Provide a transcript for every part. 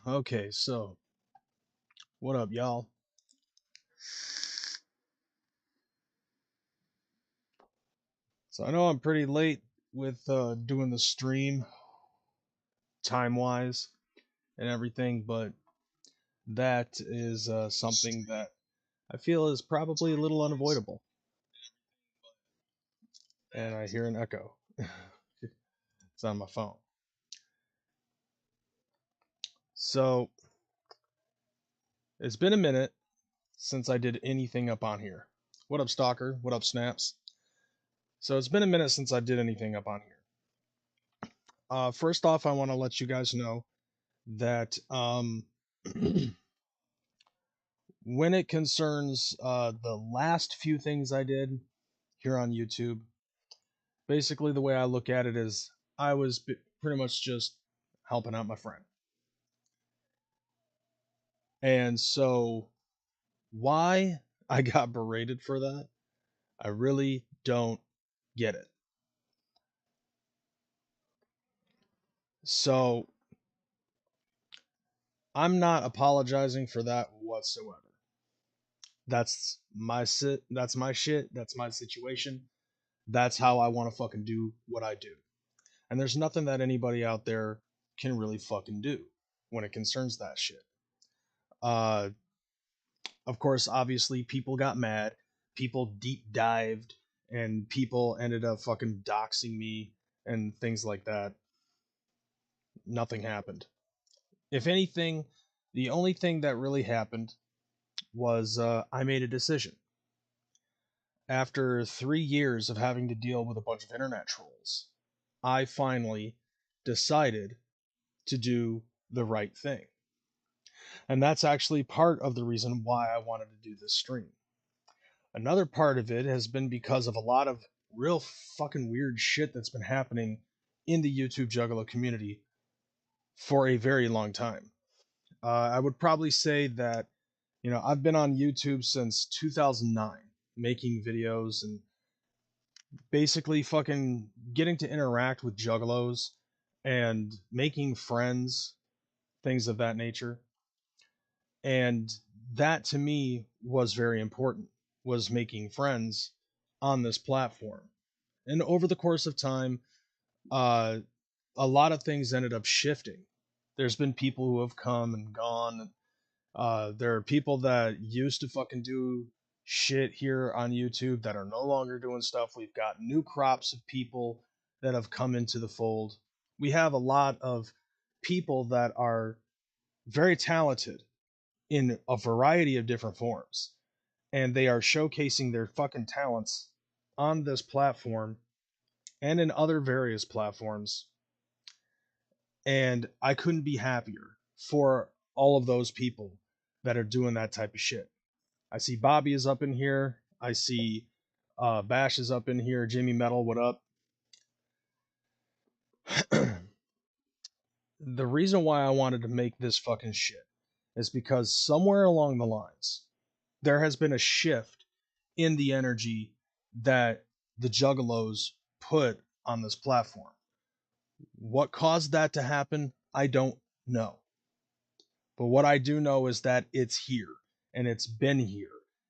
Okay, so what up, y'all? So I know I'm pretty late with doing the stream time wise and everything, but that is something that I feel is probably a little unavoidable. And I hear an echo. It's on my phone. So it's been a minute since I did anything up on here. What up, Stalker? What up, Snaps? So it's been a minute since I did anything up on here. First off, I want to let you guys know that when it concerns the last few things I did here on YouTube, basically the way I look at it is I was pretty much just helping out my friend. And so, why I got berated for that, I really don't get it. So, I'm not apologizing for that whatsoever. That's my shit, that's my situation. That's how I want to fucking do what I do. And there's nothing that anybody out there can really fucking do when it concerns that shit. Uh, of course, obviously, people got mad, people deep dived, and people ended up fucking doxing me and things like that. Nothing happened. If anything, the only thing that really happened was I made a decision. After 3 years of having to deal with a bunch of internet trolls, I finally decided to do the right thing. And that's actually part of the reason why I wanted to do this stream. Another part of it has been because of a lot of real fucking weird shit that's been happening in the YouTube Juggalo community for a very long time. I would probably say that, I've been on YouTube since 2009, making videos and basically fucking getting to interact with Juggalos and making friends, things of that nature. And that to me was very important, was making friends on this platform. And over the course of time, uh, a lot of things ended up shifting. There's been people who have come and gone. There are people that used to fucking do shit here on YouTube that are no longer doing stuff. We've got new crops of people that have come into the fold. We have a lot of people that are very talented in a variety of different forms, and they are showcasing their fucking talents on this platform and in other various platforms. And I couldn't be happier for all of those people that are doing that type of shit. I see Bobby is up in here. I see Bash is up in here. Jimmy Metal, what up? The reason why I wanted to make this fucking shit is because somewhere along the lines, there has been a shift in the energy that the Juggalos put on this platform. What caused that to happen, I don't know. But what I do know is that it's here and it's been here.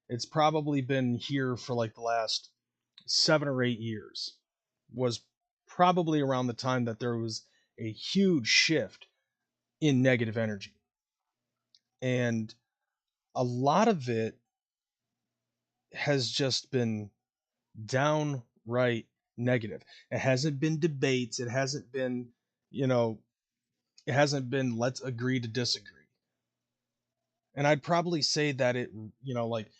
It's probably been here for like the last 7 or 8 years. Was probably around the time that there was a huge shift in negative energy. And a lot of it has just been downright negative. It hasn't been debates. It hasn't been, you know, it hasn't been let's agree to disagree. And I'd probably say that like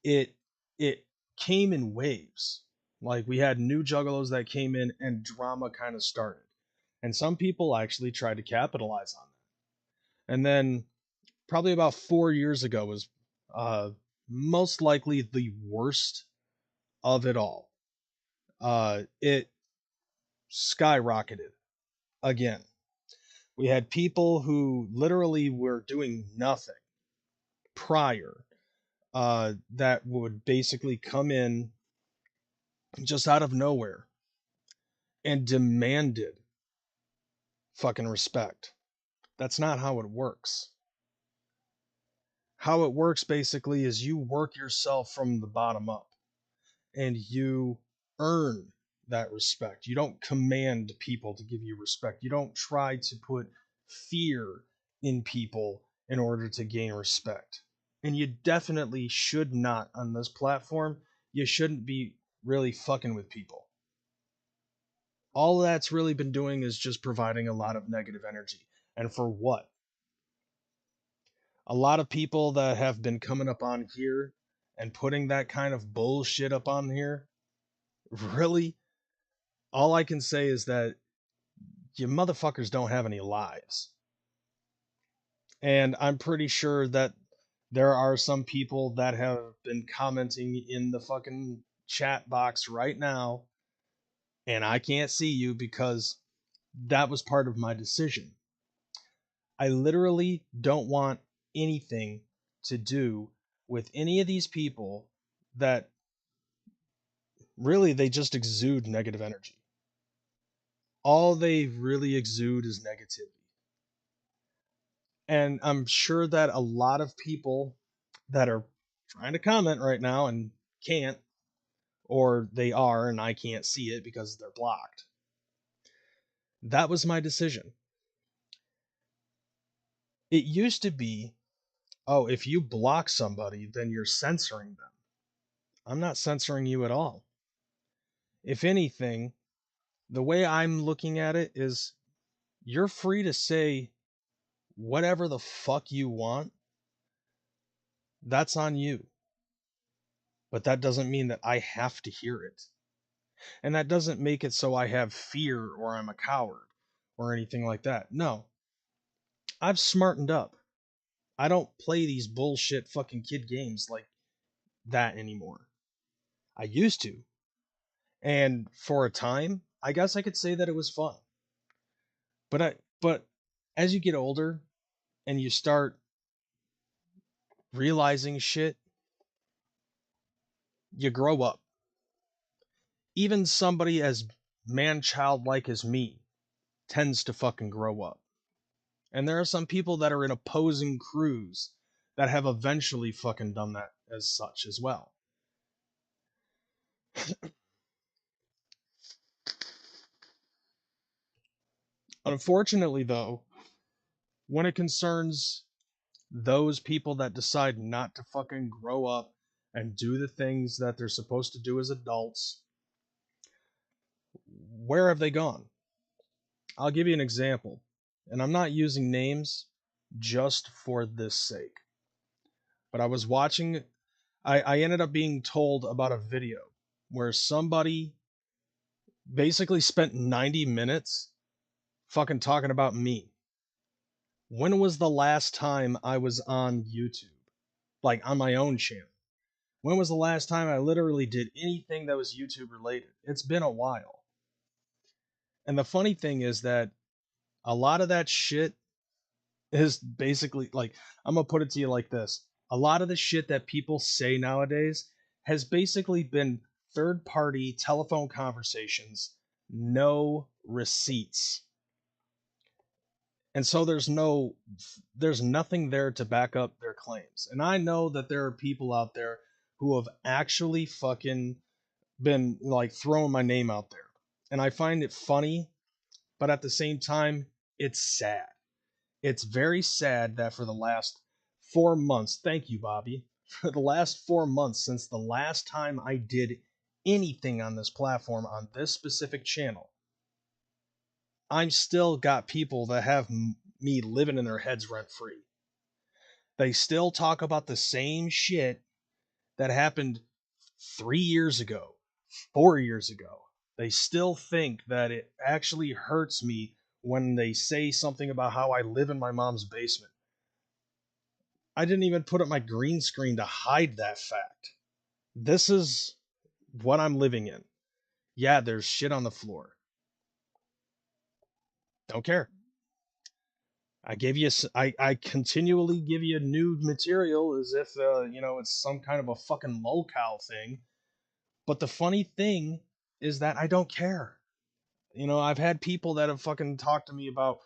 it it came in waves. Like we had new juggalos that came in and drama kind of started. And some people actually tried to capitalize on that. And then probably about 4 years ago was most likely the worst of it all. It skyrocketed again. We had people who literally were doing nothing prior that would basically come in just out of nowhere and demanded fucking respect. That's not how it works. How it works basically is you work yourself from the bottom up and you earn that respect. You don't command people to give you respect. You don't try to put fear in people in order to gain respect. And you definitely should not on this platform. You shouldn't be really fucking with people. All that's really been doing is just providing a lot of negative energy. And for what? A lot of people that have been coming up on here and putting that kind of bullshit up on here, really, all I can say is that you motherfuckers don't have any lives. And I'm pretty sure that there are some people that have been commenting in the fucking chat box right now, and I can't see you because that was part of my decision. I literally don't want anything to do with any of these people that really they just exude negative energy. All they really exude is negativity. And I'm sure that a lot of people that are trying to comment right now and can't, or they are and I can't see it because they're blocked. That was my decision. It used to be, oh, if you block somebody, then you're censoring them. I'm not censoring you at all. If anything, the way I'm looking at it is you're free to say whatever the fuck you want. That's on you. But that doesn't mean that I have to hear it. And that doesn't make it so I have fear or I'm a coward or anything like that. No. I've smartened up. I don't play these bullshit fucking kid games like that anymore. I used to. And for a time, I guess I could say that it was fun. But as you get older and you start realizing shit, you grow up. Even somebody as man childlike as me tends to fucking grow up. And there are some people that are in opposing crews that have eventually fucking done that as such as well. Unfortunately, though, when it concerns those people that decide not to fucking grow up and do the things that they're supposed to do as adults, where have they gone? I'll give you an example, and I'm not using names just for this sake. But I was watching, I ended up being told about a video where somebody basically spent 90 minutes fucking talking about me. When was the last time I was on YouTube? Like on my own channel? When was the last time I literally did anything that was YouTube related? It's been a while. And the funny thing is that a lot of that shit is basically like, I'm gonna put it to you like this. A lot of the shit that people say nowadays has basically been third party telephone conversations, no receipts. And so there's nothing there to back up their claims. And I know that there are people out there who have actually fucking been like throwing my name out there. And I find it funny, but at the same time, it's sad. It's very sad that for the last 4 months, thank you, Bobby, for the last 4 months since the last time I did anything on this platform on this specific channel, I'm still got people that have me living in their heads rent free. They still talk about the same shit that happened 3 years ago, 4 years ago. They still think that it actually hurts me when they say something about how I live in my mom's basement. I didn't even put up my green screen to hide that fact. This is what I'm living in. Yeah, there's shit on the floor. Don't care. I continually give you new material as if it's some kind of a fucking lolcow thing. But the funny thing is that I don't care. I've had people that have fucking talked to me about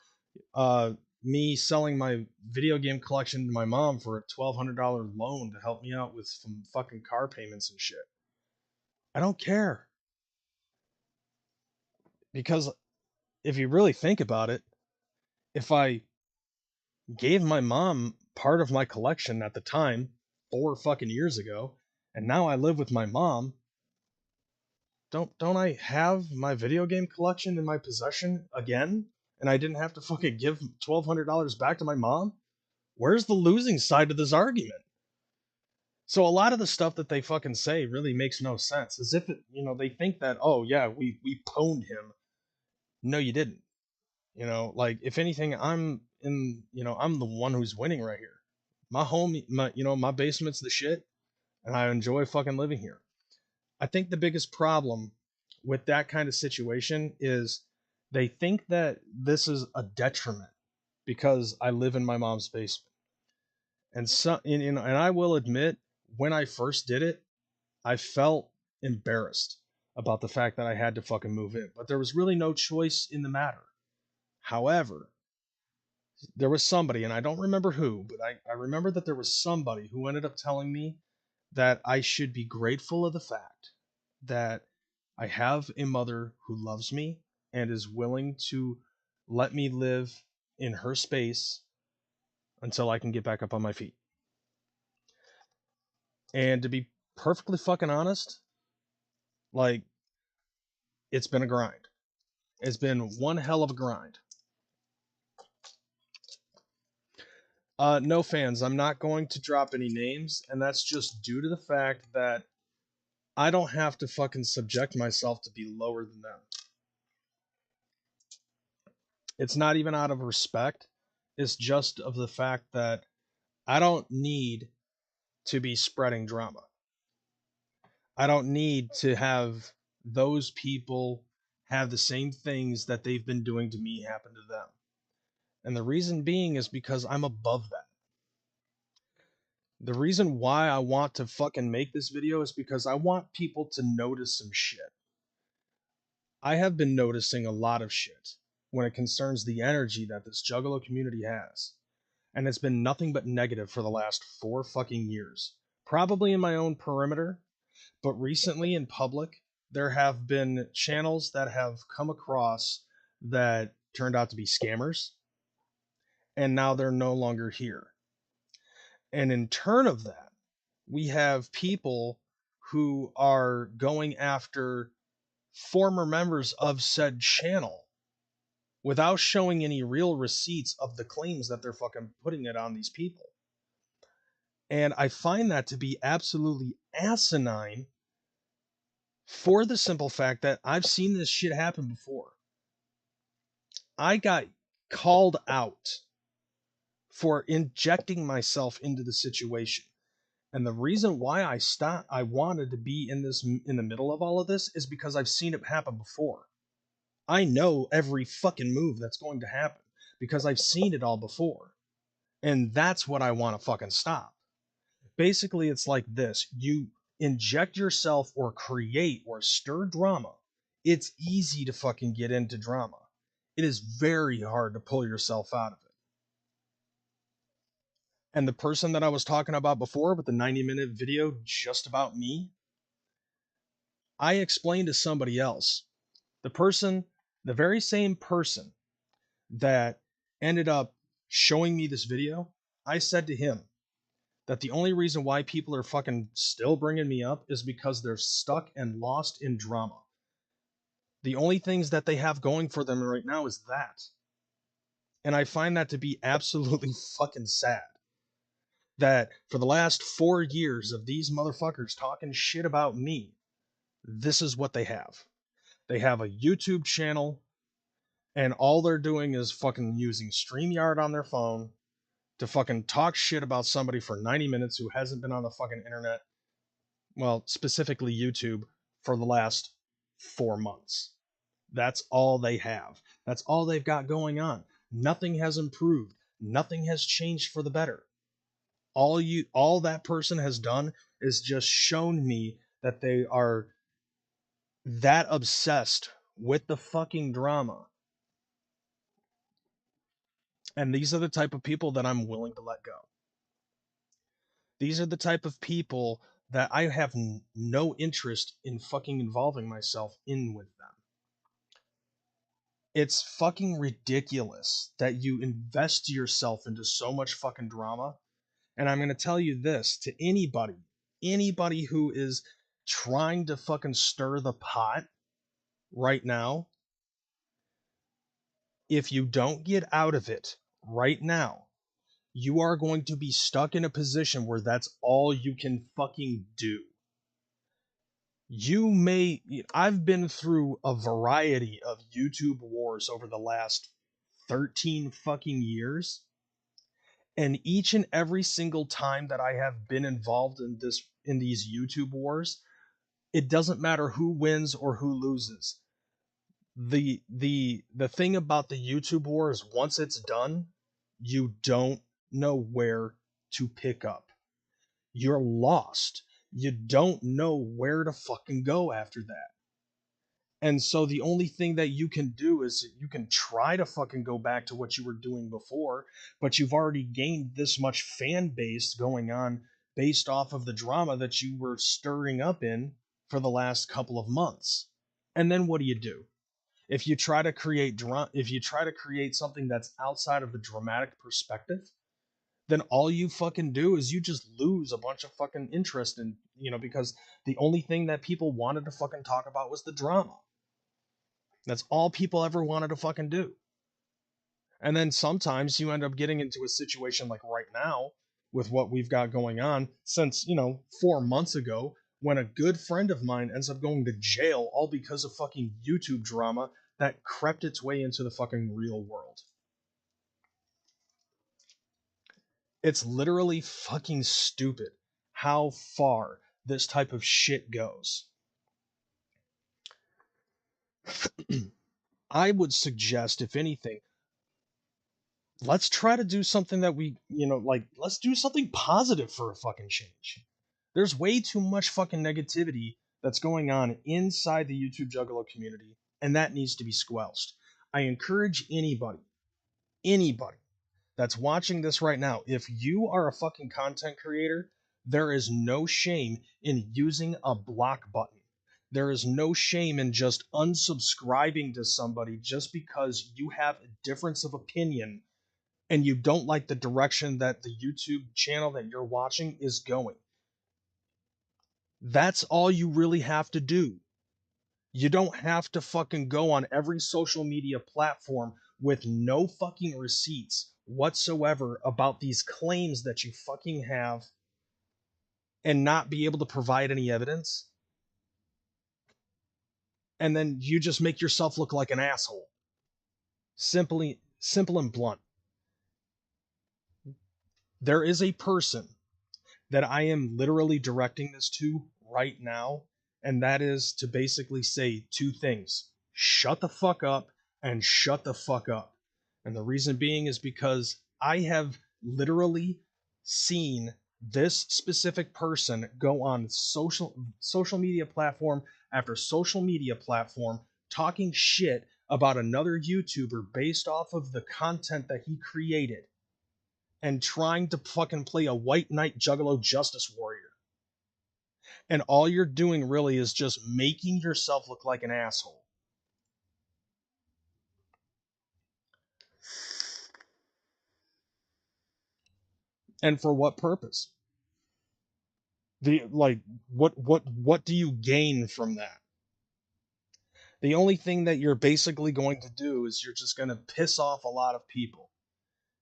me selling my video game collection to my mom for a $1,200 loan to help me out with some fucking car payments and shit. I don't care. Because if you really think about it, if I gave my mom part of my collection at the time, 4 fucking years ago, and now I live with my mom, don't I have my video game collection in my possession again? And I didn't have to fucking give $1,200 back to my mom? Where's the losing side of this argument? So a lot of the stuff that they fucking say really makes no sense. As if they think that, oh yeah, we pwned him. No, you didn't. Like if anything, I'm the one who's winning right here. My home, my basement's the shit, and I enjoy fucking living here. I think the biggest problem with that kind of situation is they think that this is a detriment because I live in my mom's basement. And I will admit, when I first did it, I felt embarrassed about the fact that I had to fucking move in, but there was really no choice in the matter. However, there was somebody, and I don't remember who, but I remember that there was somebody who ended up telling me that I should be grateful of the fact that I have a mother who loves me and is willing to let me live in her space until I can get back up on my feet. And to be perfectly fucking honest, like, it's been a grind. It's been one hell of a grind. No fans, I'm not going to drop any names, and that's just due to the fact that I don't have to fucking subject myself to be lower than them. It's not even out of respect. It's just of the fact that I don't need to be spreading drama. I don't need to have those people have the same things that they've been doing to me happen to them. And the reason being is because I'm above that. The reason why I want to fucking make this video is because I want people to notice some shit. I have been noticing a lot of shit when it concerns the energy that this Juggalo community has. And it's been nothing but negative for the last 4 fucking years. Probably in my own perimeter, but recently in public, there have been channels that have come across that turned out to be scammers, and now they're no longer here. And in turn of that, we have people who are going after former members of said channel without showing any real receipts of the claims that they're fucking putting it on these people. And I find that to be absolutely asinine for the simple fact that I've seen this shit happen before. I got called out for injecting myself into the situation. And the reason why I wanted to be in the middle of all of this is because I've seen it happen before. I know every fucking move that's going to happen because I've seen it all before. And that's what I want to fucking stop. Basically, it's like this. You inject yourself or create or stir drama. It's easy to fucking get into drama. It is very hard to pull yourself out of it. And the person that I was talking about before with the 90-minute video just about me, I explained to somebody else. The very same person that ended up showing me this video, I said to him that the only reason why people are fucking still bringing me up is because they're stuck and lost in drama. The only things that they have going for them right now is that. And I find that to be absolutely fucking sad. That for the last 4 years of these motherfuckers talking shit about me, this is what they have. They have a YouTube channel, and all they're doing is fucking using StreamYard on their phone to fucking talk shit about somebody for 90 minutes who hasn't been on the fucking internet, well, specifically YouTube, for the last 4 months. That's all they have. That's all they've got going on. Nothing has improved. Nothing has changed for the better. All that person has done is just shown me that they are that obsessed with the fucking drama And these are the type of people that I'm willing to let go. These are the type of people that I have no interest in fucking involving myself in with them. It's fucking ridiculous that you invest yourself into so much fucking drama. And I'm going to tell you this to anybody who is trying to fucking stir the pot right now, if you don't get out of it right now, you are going to be stuck in a position where that's all you can fucking do. I've been through a variety of YouTube wars over the last 13 fucking years, and each and every single time that I have been involved in these YouTube wars, it doesn't matter who wins or who loses. The thing about the YouTube war is once it's done, you don't know where to pick up. You're lost. You don't know where to fucking go after that. And so the only thing that you can do is you can try to fucking go back to what you were doing before, but you've already gained this much fan base going on based off of the drama that you were stirring up in for the last couple of months. And then what do? If you try to create something that's outside of the dramatic perspective, then all you fucking do is you just lose a bunch of fucking interest in, because the only thing that people wanted to fucking talk about was the drama. That's all people ever wanted to fucking do. And then sometimes you end up getting into a situation like right now with what we've got going on since, 4 months ago, when a good friend of mine ends up going to jail all because of fucking YouTube drama that crept its way into the fucking real world. It's literally fucking stupid how far this type of shit goes. I would suggest, if anything, let's try to do something that let's do something positive for a fucking change. There's way too much fucking negativity that's going on inside the YouTube Juggalo community, and that needs to be squelched. I encourage anybody that's watching this right now, if you are a fucking content creator, there is no shame in using a block button. There is no shame in just unsubscribing to somebody just because you have a difference of opinion and you don't like the direction that the YouTube channel that you're watching is going. That's all you really have to do. You don't have to fucking go on every social media platform with no fucking receipts whatsoever about these claims that you fucking have and not be able to provide any evidence. And then you just make yourself look like an asshole. Simple and blunt. There is a person that I am literally directing this to right now, and that is to basically say two things: shut the fuck up and shut the fuck up. And the reason being is because I have literally seen this specific person go on social media platform after social media platform talking shit about another YouTuber based off of the content that he created and trying to fucking play a white knight juggalo justice warrior. And all you're doing really is just making yourself look like an asshole. And for what purpose? What do you gain from that? The only thing that you're basically going to do is you're just going to piss off a lot of people.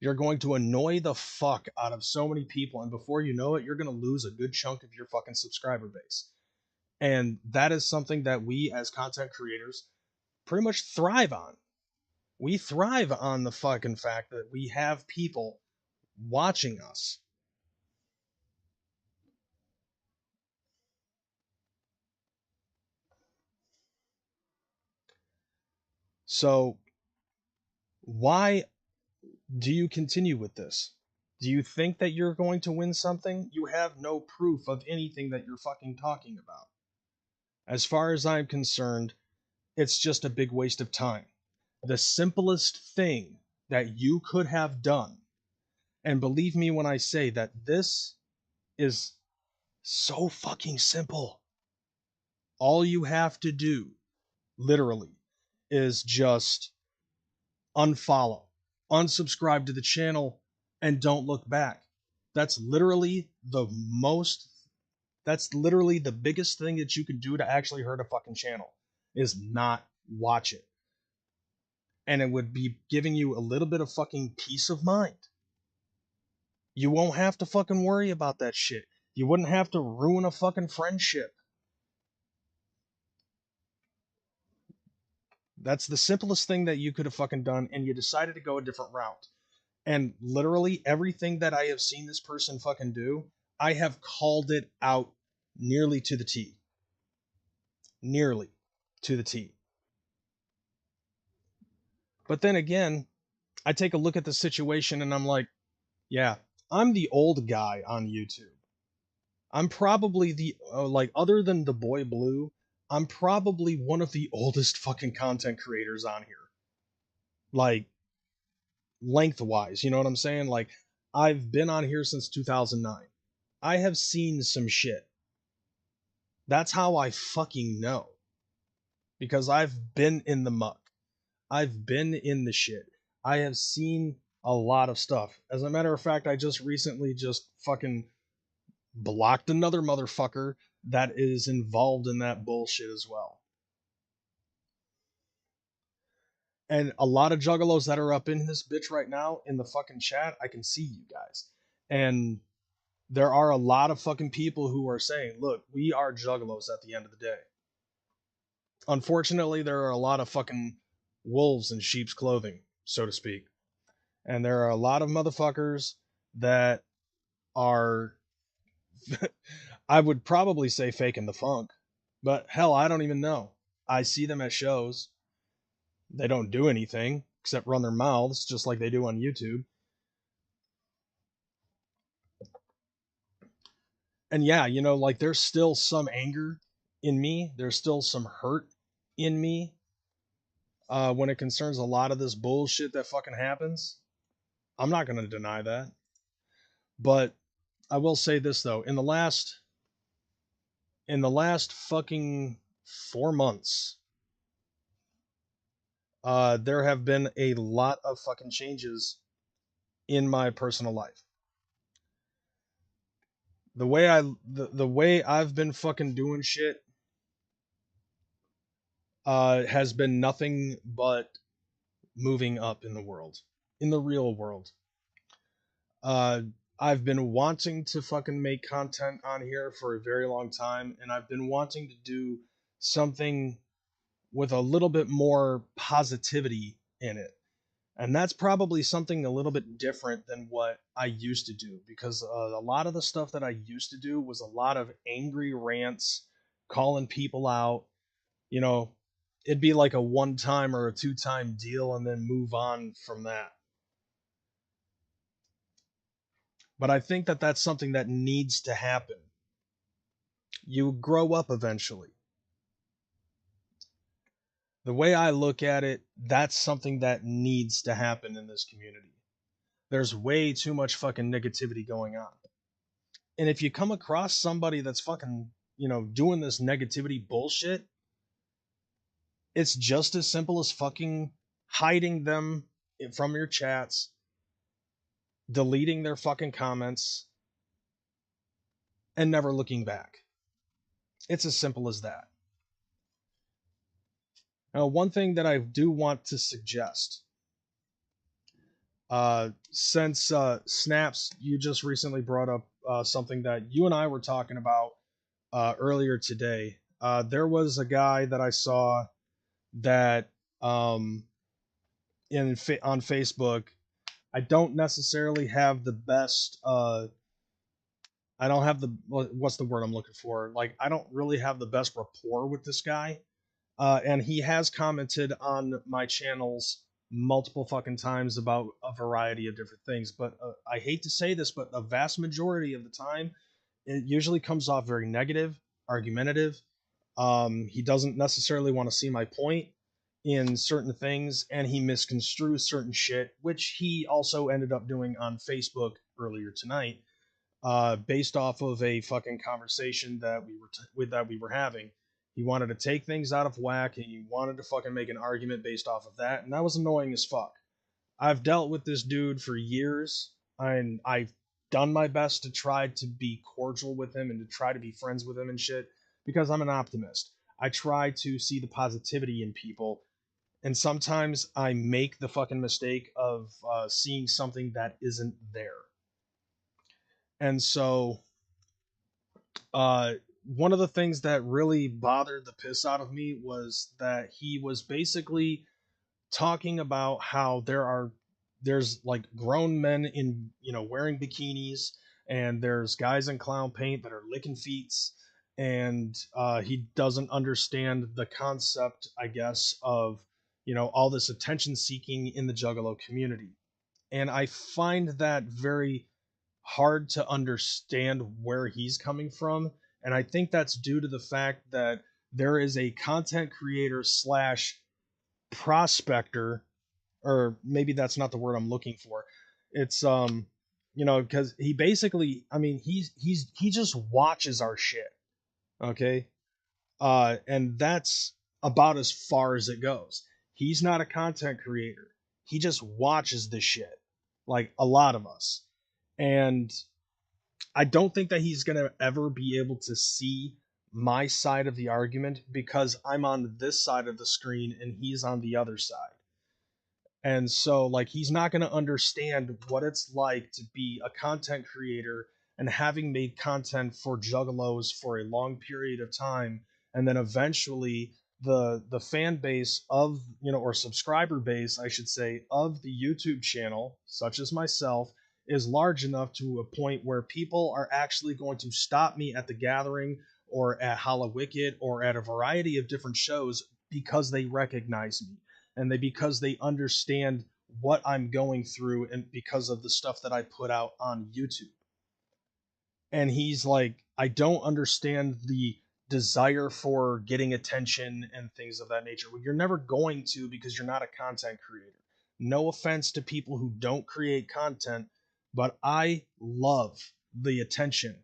You're going to annoy the fuck out of so many people, and before you know it, you're going to lose a good chunk of your fucking subscriber base. And that is something that we as content creators pretty much thrive on. We thrive on the fucking fact that we have people watching us. So why do you continue with this? Do you think that you're going to win something? You have no proof of anything that you're fucking talking about. As far as I'm concerned, it's just a big waste of time. The simplest thing that you could have done, and believe me when I say that this is so fucking simple. All you have to do, literally, is just unfollow, unsubscribe to the channel, and don't look back. That's literally that's literally the biggest thing that you can do to actually hurt a fucking channel, is not watch it. And it would be giving you a little bit of fucking peace of mind. You won't have to fucking worry about that shit. You wouldn't have to ruin a fucking friendship. That's the simplest thing that you could have fucking done, and you decided to go a different route. And literally everything that I have seen this person fucking do, I have called it out nearly to the T. Nearly to the T. But then again, I take a look at the situation and I'm like, yeah, I'm the old guy on YouTube. I'm probably the, like, other than the boy Blue, I'm probably one of the oldest fucking content creators on here. Like, lengthwise, you know what I'm saying? Like, I've been on here since 2009. I have seen some shit. That's how I fucking know. Because I've been in the muck. I've been in the shit. I have seen a lot of stuff. As a matter of fact, I just recently just fucking blocked another motherfucker that is involved in that bullshit as well. And a lot of juggalos that are up in this bitch right now in the fucking chat, I can see you guys. And there are a lot of fucking people who are saying, look, we are juggalos at the end of the day. Unfortunately, there are a lot of fucking wolves in sheep's clothing, so to speak. And there are a lot of motherfuckers that are, I would probably say faking the funk. But hell, I don't even know. I see them at shows. They don't do anything except run their mouths just like they do on YouTube. And yeah, you know, like, there's still some anger in me. There's still some hurt in me when it concerns a lot of this bullshit that fucking happens. I'm not going to deny that. But I will say this, though. In the last fucking 4 months, there have been a lot of fucking changes in my personal life. The way I've been fucking doing shit has been nothing but moving up in the world, in the real world. I've been wanting to fucking make content on here for a very long time, and I've been wanting to do something with a little bit more positivity in it. And that's probably something a little bit different than what I used to do, because a lot of the stuff that I used to do was a lot of angry rants, calling people out. You know, it'd be like a one-time or a two-time deal and then move on from that. But I think that that's something that needs to happen. You grow up eventually. The way I look at it, that's something that needs to happen in this community. There's way too much fucking negativity going on. And if you come across somebody that's fucking, you know, doing this negativity bullshit, it's just as simple as fucking hiding them from your chats, deleting their fucking comments, and never looking back. It's as simple as that. Now, one thing that I do want to suggest, since Snaps, you just recently brought up something that you and I were talking about earlier today. There was a guy that I saw that on Facebook. I don't necessarily have the best. I don't have the, what's the word I'm looking for? Like, I don't really have the best rapport with this guy. And he has commented on my channels multiple fucking times about a variety of different things. But I hate to say this, but a vast majority of the time, it usually comes off very negative, argumentative. He doesn't necessarily want to see my point. in certain things and he misconstrues certain shit, which he also ended up doing on Facebook earlier tonight, based off of a fucking conversation that we were having. He wanted to take things out of whack and he wanted to fucking make an argument based off of that, and that was annoying as fuck. I've dealt with this dude for years, and I've done my best to try to be cordial with him and to try to be friends with him and shit because I'm an optimist. I try to see the positivity in people, and sometimes I make the fucking mistake of seeing something that isn't there. And so, uh, one of the things that really bothered the piss out of me was that he was basically talking about how there's like grown men in, wearing bikinis, and there's guys in clown paint that are licking feets, and he doesn't understand the concept, I guess, of all this attention seeking in the Juggalo community. And I find that very hard to understand where he's coming from, and I think that's due to the fact that there is a content creator slash prospector, or maybe that's not the word I'm looking for. It's because he basically, I mean, he just watches our shit, okay? And that's about as far as it goes. He's not a content creator. He just watches the shit, like a lot of us. And I don't think that he's gonna ever be able to see my side of the argument because I'm on this side of the screen and he's on the other side. And so, like, he's not going to understand what it's like to be a content creator and having made content for Juggalos for a long period of time, and then eventually the fan base of, or subscriber base, I should say, of the YouTube channel, such as myself, is large enough to a point where people are actually going to stop me at the Gathering or at Hallowicked or at a variety of different shows because they recognize me, and because they understand what I'm going through and because of the stuff that I put out on YouTube. And he's like, I don't understand the desire for getting attention and things of that nature. Well, you're never going to, because you're not a content creator. No offense to people who don't create content, but I love the attention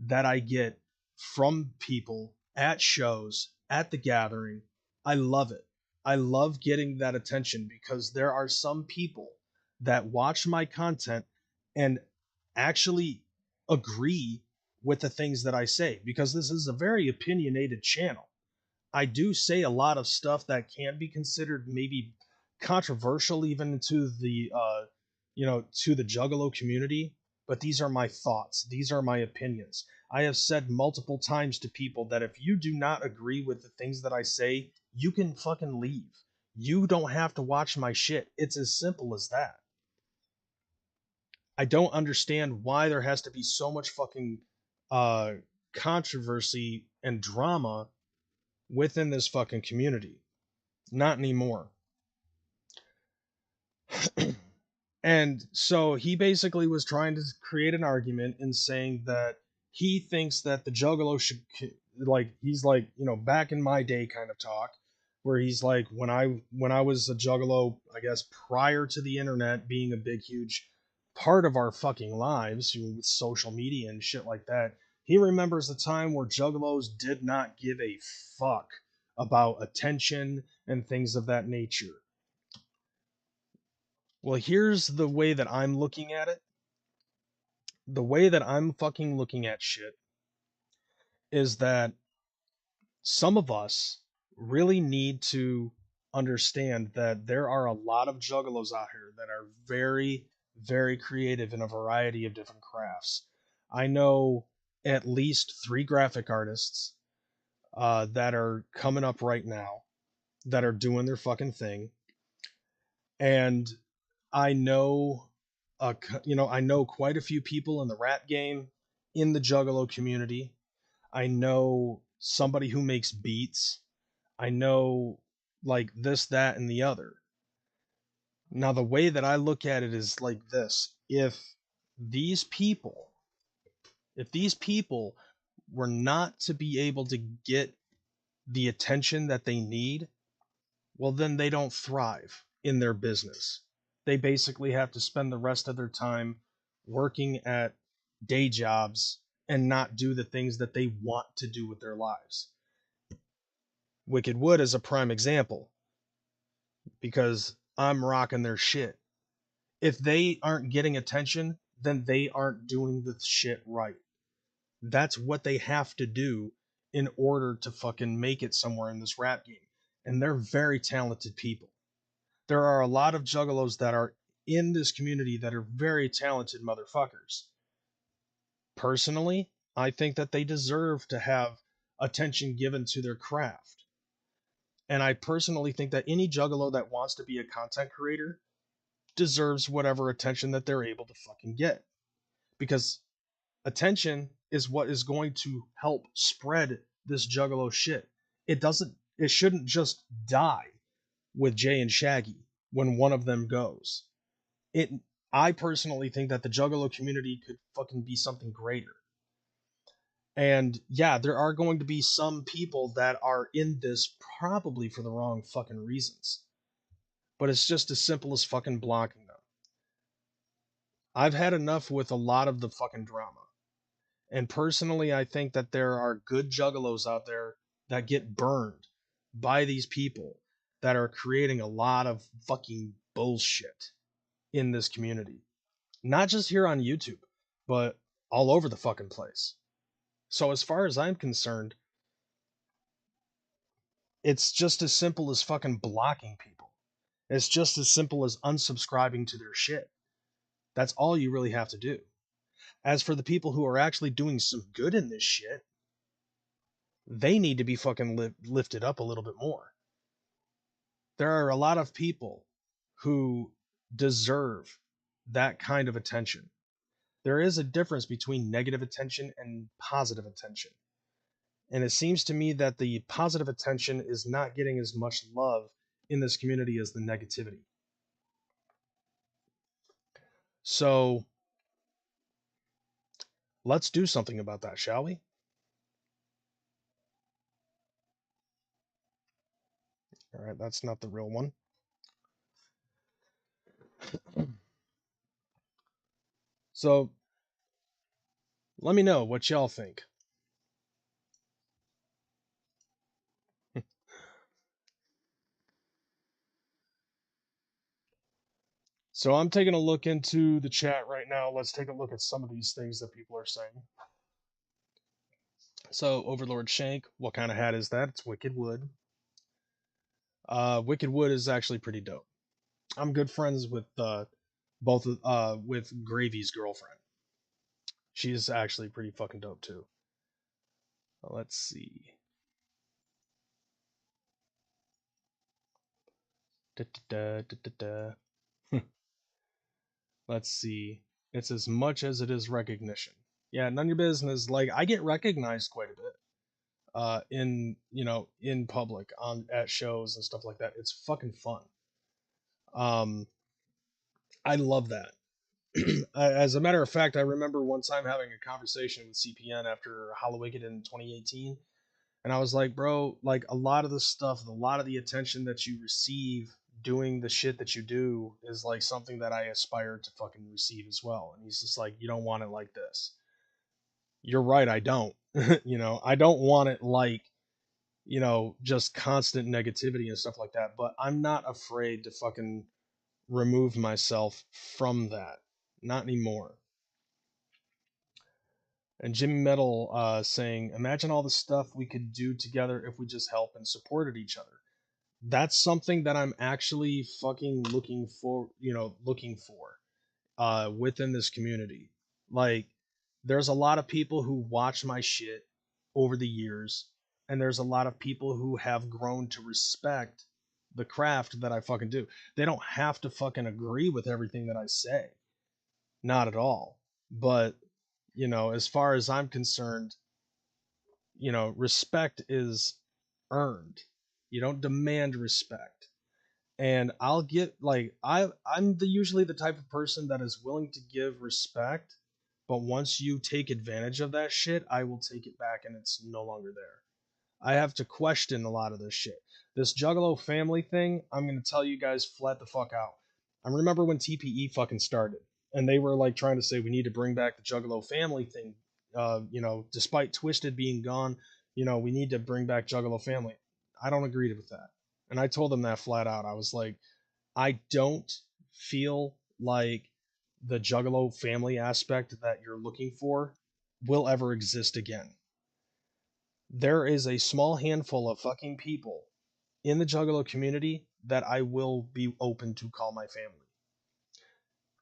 that I get from people at shows, at the Gathering. I love it. I love getting that attention because there are some people that watch my content and actually agree with the things that I say, because this is a very opinionated channel. I do say a lot of stuff that can be considered maybe controversial even to the to the Juggalo community, but these are my thoughts. These are my opinions. I have said multiple times to people that if you do not agree with the things that I say, you can fucking leave. You don't have to watch my shit. It's as simple as that. I don't understand why there has to be so much fucking uh, controversy and drama within this fucking community. Not anymore. And so he basically was trying to create an argument in saying that he thinks that the Juggalo should, like, he's like, back in my day kind of talk, where he's like, when I was a Juggalo, I guess prior to the internet being a big huge part of our fucking lives with social media and shit like that, he remembers a time where Juggalos did not give a fuck about attention and things of that nature. Well, here's the way that I'm looking at it. The way that I'm fucking looking at shit is that some of us really need to understand that there are a lot of juggalos out here that are very, very creative in a variety of different crafts. I know at least 3 graphic artists that are coming up right now that are doing their fucking thing. And I know, I know quite a few people in the rap game, in the Juggalo community. I know somebody who makes beats. I know, like, this, that, and the other. Now, the way that I look at it is like this: these people, if these people were not to be able to get the attention that they need, well, then they don't thrive in their business. They basically have to spend the rest of their time working at day jobs and not do the things that they want to do with their lives. Wicked Wood is a prime example because I'm rocking their shit. If they aren't getting attention, then they aren't doing the shit right. That's what they have to do in order to fucking make it somewhere in this rap game. And they're very talented people. There are a lot of juggalos that are in this community that are very talented motherfuckers. Personally, I think that they deserve to have attention given to their craft. And I personally think that any juggalo that wants to be a content creator deserves whatever attention that they're able to fucking get. Because attention is what is going to help spread this juggalo shit. It shouldn't just die with Jay and Shaggy when one of them goes. It I personally think that the juggalo community could fucking be something greater. And yeah, there are going to be some people that are in this probably for the wrong fucking reasons. But it's just as simple as fucking blocking them. I've had enough with a lot of the fucking drama. And personally, I think that there are good juggalos out there that get burned by these people that are creating a lot of fucking bullshit in this community. Not just here on YouTube, but all over the fucking place. So as far as I'm concerned, it's just as simple as fucking blocking people. It's just as simple as unsubscribing to their shit. That's all you really have to do. As for the people who are actually doing some good in this shit, they need to be fucking lifted up a little bit more. There are a lot of people who deserve that kind of attention. There is a difference between negative attention and positive attention. And it seems to me that the positive attention is not getting as much love in this community as the negativity. So let's do something about that, shall we? All right, that's not the real one. So let me know what y'all think. So I'm taking a look into the chat right now. Let's take a look at some of these things that people are saying. So Overlord Shank, what kind of hat is that? It's Wicked Wood. Wicked Wood is actually pretty dope. I'm good friends with both with Gravy's girlfriend. She's actually pretty fucking dope too. Let's see. Da, da, da, da, da. Let's see. It's as much as it is recognition. Yeah, none of your business. Like I get recognized quite a bit. In in public on at shows and stuff like that. It's fucking fun. Um, I love that. As a matter of fact, I remember one time having a conversation with CPN after Halloween in 2018, and I was like, bro, like a lot of the stuff, a lot of the attention that you receive doing the shit that you do is like something that I aspire to fucking receive as well. And he's just like, you don't want it like this. You're right, I don't. I don't want it like just constant negativity and stuff like that. But I'm not afraid to fucking remove myself from that. Not anymore. And Jimmy Metal saying, imagine all the stuff we could do together if we just help and supported each other. That's something that I'm actually fucking looking for within this community. Like, there's a lot of people who watch my shit over the years, and there's a lot of people who have grown to respect the craft that I fucking do. They don't have to fucking agree with everything that I say. Not at all. But, as far as I'm concerned, respect is earned. You don't demand respect. And I'll get like I'm usually the type of person that is willing to give respect, but once you take advantage of that shit, I will take it back and it's no longer there. I have to question a lot of this shit. This Juggalo family thing, I'm gonna tell you guys flat the fuck out. I remember when TPE fucking started, and they were like trying to say we need to bring back the Juggalo family thing. Despite Twisted being gone, we need to bring back Juggalo family. I don't agree with that, and I told them that flat out. I was like, I don't feel like the Juggalo family aspect that you're looking for will ever exist again. There is a small handful of fucking people in the Juggalo community that I will be open to call my family.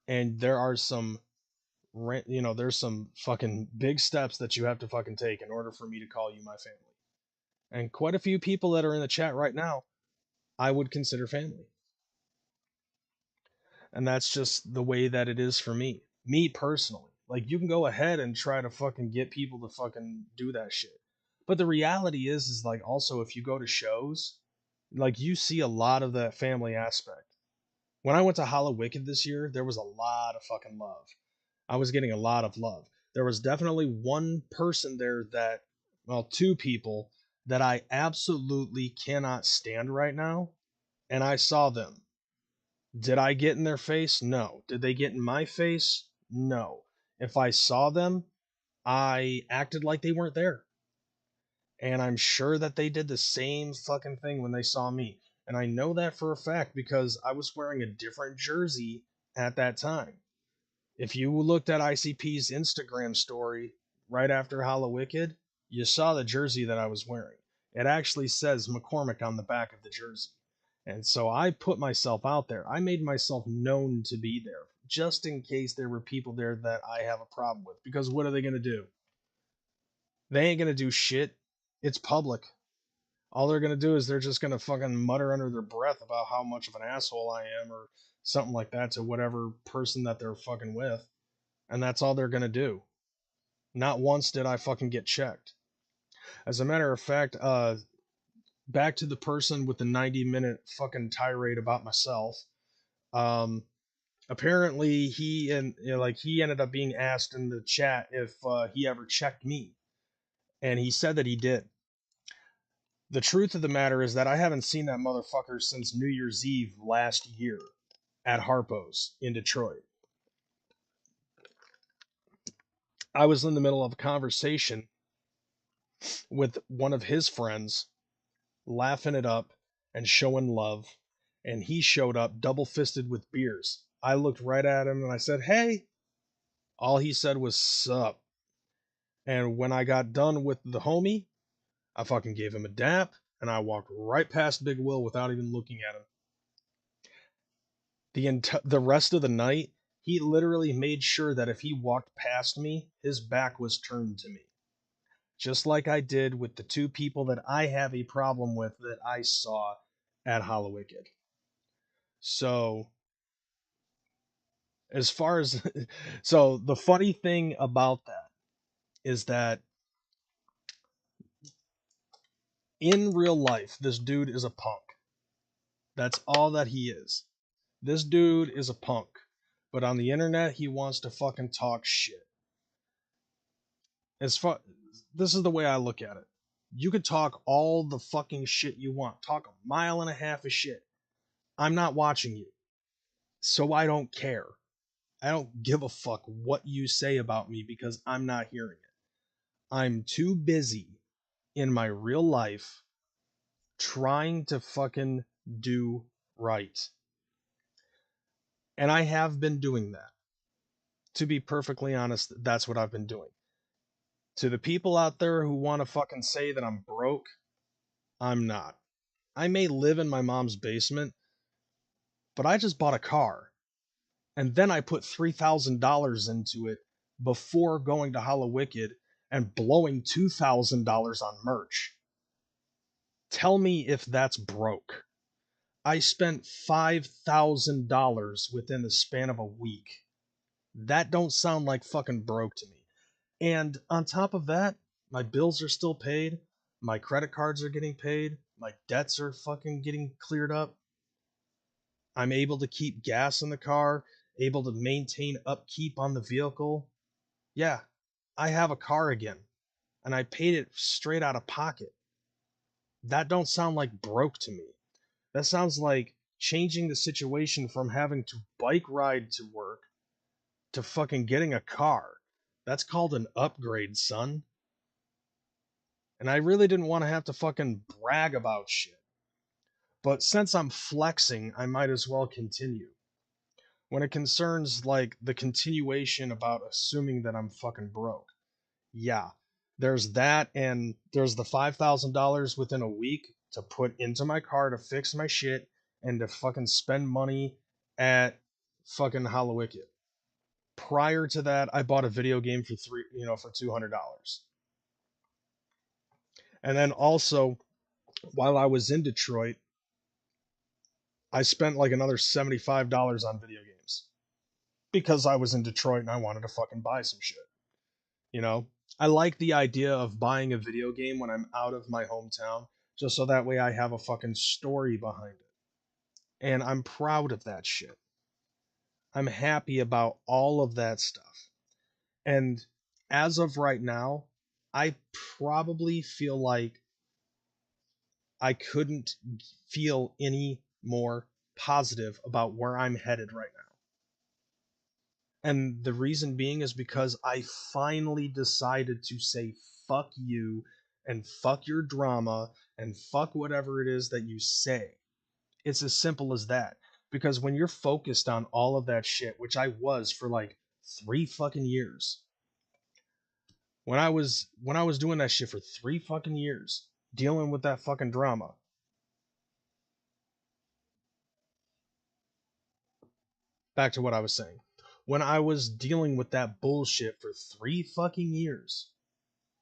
And there are some, there's some fucking big steps that you have to fucking take in order for me to call you my family. And quite a few people that are in the chat right now, I would consider family. And that's just the way that it is for me. Me personally. Like, you can go ahead and try to fucking get people to fucking do that shit. But the reality is like, also, if you go to shows, like, you see a lot of that family aspect. When I went to Hollow Wicked this year, there was a lot of fucking love. I was getting a lot of love. There was definitely one person there that, well, two people that I absolutely cannot stand right now, and I saw them. Did I get in their face? No. Did they get in my face? No. If I saw them, I acted like they weren't there. And I'm sure that they did the same fucking thing when they saw me. And I know that for a fact because I was wearing a different jersey at that time. If you looked at ICP's Instagram story right after Hollow Wicked, you saw the jersey that I was wearing. It actually says McKormik on the back of the jersey. And so I put myself out there. I made myself known to be there just in case there were people there that I have a problem with. Because what are they going to do? They ain't going to do shit. It's public. All they're going to do is they're just going to fucking mutter under their breath about how much of an asshole I am or something like that to whatever person that they're fucking with. And that's all they're going to do. Not once did I fucking get checked. As a matter of fact, back to the person with the 90-minute fucking tirade about myself. Um, Apparently he ended up being asked in the chat if he ever checked me, and he said that he did. The truth of the matter is that I haven't seen that motherfucker since New Year's Eve last year at Harpo's in Detroit. I was in the middle of a conversation with one of his friends, laughing it up and showing love, and he showed up double fisted with beers. I looked right at him and I said, "Hey." All he said was "sup." And when I got done with the homie, I fucking gave him a dap and I walked right past Big Will without even looking at him. The rest of the night, he literally made sure that if he walked past me, his back was turned to me. Just like I did with the two people that I have a problem with that I saw at Hollow Wicked. So, as far as so the funny thing about that is that in real life, this dude is a punk. That's all that he is. This dude is a punk. But on the internet, he wants to fucking talk shit. As far This is the way I look at it. You could talk all the fucking shit you want. Talk a mile and a half of shit. I'm not watching you. So I don't care. I don't give a fuck what you say about me because I'm not hearing it. I'm too busy in my real life trying to fucking do right. And I have been doing that. To be perfectly honest, that's what I've been doing. To the people out there who want to fucking say that I'm broke, I'm not. I may live in my mom's basement, but I just bought a car. And then I put $3,000 into it before going to Hollow Wicked and blowing $2,000 on merch. Tell me if that's broke. I spent $5,000 within the span of a week. That don't sound like fucking broke to me. And on top of that, my bills are still paid. My credit cards are getting paid. My debts are fucking getting cleared up. I'm able to keep gas in the car, able to maintain upkeep on the vehicle. Yeah, I have a car again, and I paid it straight out of pocket. That don't sound like broke to me. That sounds like changing the situation from having to bike ride to work to fucking getting a car. That's called an upgrade, son. And I really didn't want to have to fucking brag about shit. But since I'm flexing, I might as well continue. When it concerns like the continuation about assuming that I'm fucking broke, yeah, there's that, and there's the $5,000 within a week to put into my car to fix my shit and to fucking spend money at fucking Hallowicked. Prior to that, I bought a video game for for $200. And then also, while I was in Detroit, I spent like another $75 on video games because I was in Detroit and I wanted to fucking buy some shit. You know, I like the idea of buying a video game when I'm out of my hometown, just so that way I have a fucking story behind it. And I'm proud of that shit. I'm happy about all of that stuff. And as of right now, I probably feel like I couldn't feel any more positive about where I'm headed right now. And the reason being is because I finally decided to say fuck you and fuck your drama and fuck whatever it is that you say. It's as simple as that. Because when you're focused on all of that shit, which I was for like 3 fucking years, when I was doing that shit for 3 fucking years, dealing with that fucking drama, back to what I was saying. When I was dealing with that bullshit for 3 fucking years,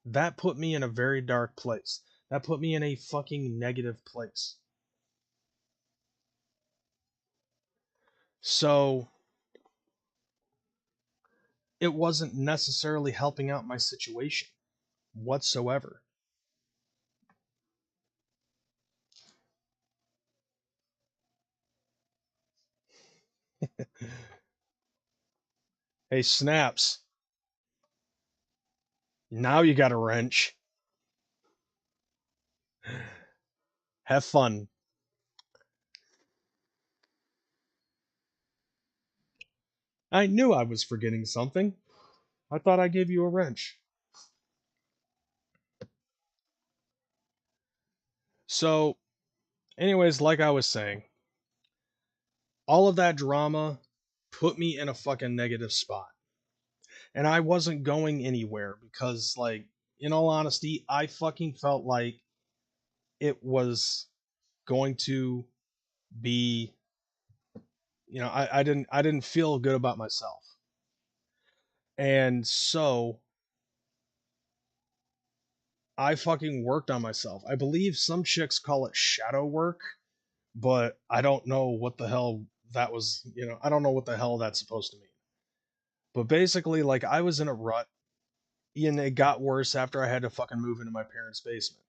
that put me in a very dark place. That put me in a fucking negative place. So it wasn't necessarily helping out my situation whatsoever. Hey, Snaps, now you got a wrench. Have fun. I knew I was forgetting something. I thought I gave you a wrench. So, anyways, like I was saying, all of that drama put me in a fucking negative spot. And I wasn't going anywhere because, like, in all honesty, I fucking felt like it was going to be, I didn't feel good about myself. And so I fucking worked on myself. I believe some chicks call it shadow work, but I don't know what the hell that was, I don't know what the hell that's supposed to mean. But basically, like, I was in a rut, and it got worse after I had to fucking move into my parents' basement.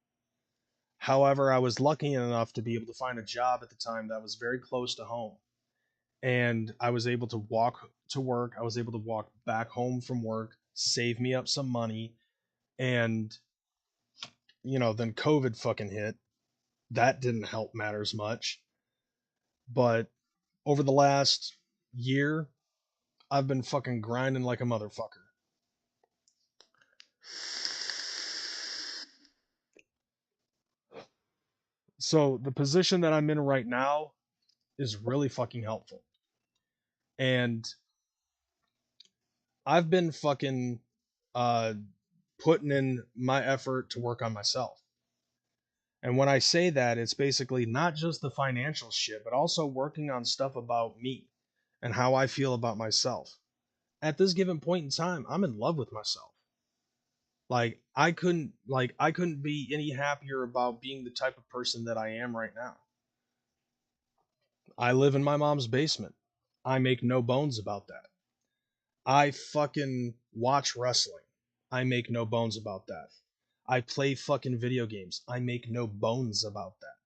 However, I was lucky enough to be able to find a job at the time that was very close to home. And I was able to walk to work. I was able to walk back home from work, save me up some money. And, then COVID fucking hit. That didn't help matters much. But over the last year, I've been fucking grinding like a motherfucker. So the position that I'm in right now is really fucking helpful. And I've been fucking uh putting in my effort to work on myself. And when I say that, it's basically not just the financial shit, but also working on stuff about me and how I feel about myself. At this given point in time, I'm in love with myself. I couldn't be any happier about being the type of person that I am right now. I live in my mom's basement. I make no bones about that. I fucking watch wrestling. I make no bones about that. I play fucking video games. I make no bones about that.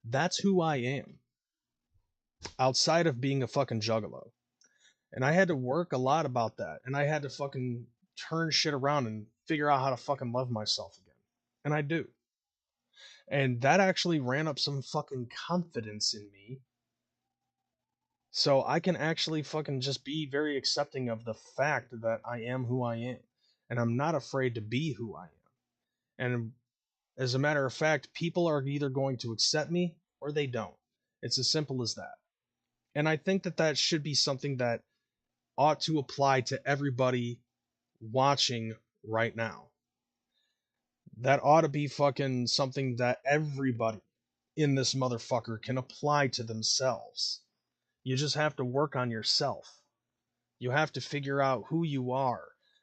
That's who I am, outside of being a fucking juggalo. And I had to work a lot about that. And I had to fucking turn shit around and figure out how to fucking love myself again. And I do. And that actually ran up some fucking confidence in me. So I can actually fucking just be very accepting of the fact that I am who I am. And I'm not afraid to be who I am. And as a matter of fact, people are either going to accept me or they don't. It's as simple as that. And I think that that should be something that ought to apply to everybody watching right now. That ought to be fucking something that everybody in this motherfucker can apply to themselves. You just have to work on yourself. You have to figure out who you are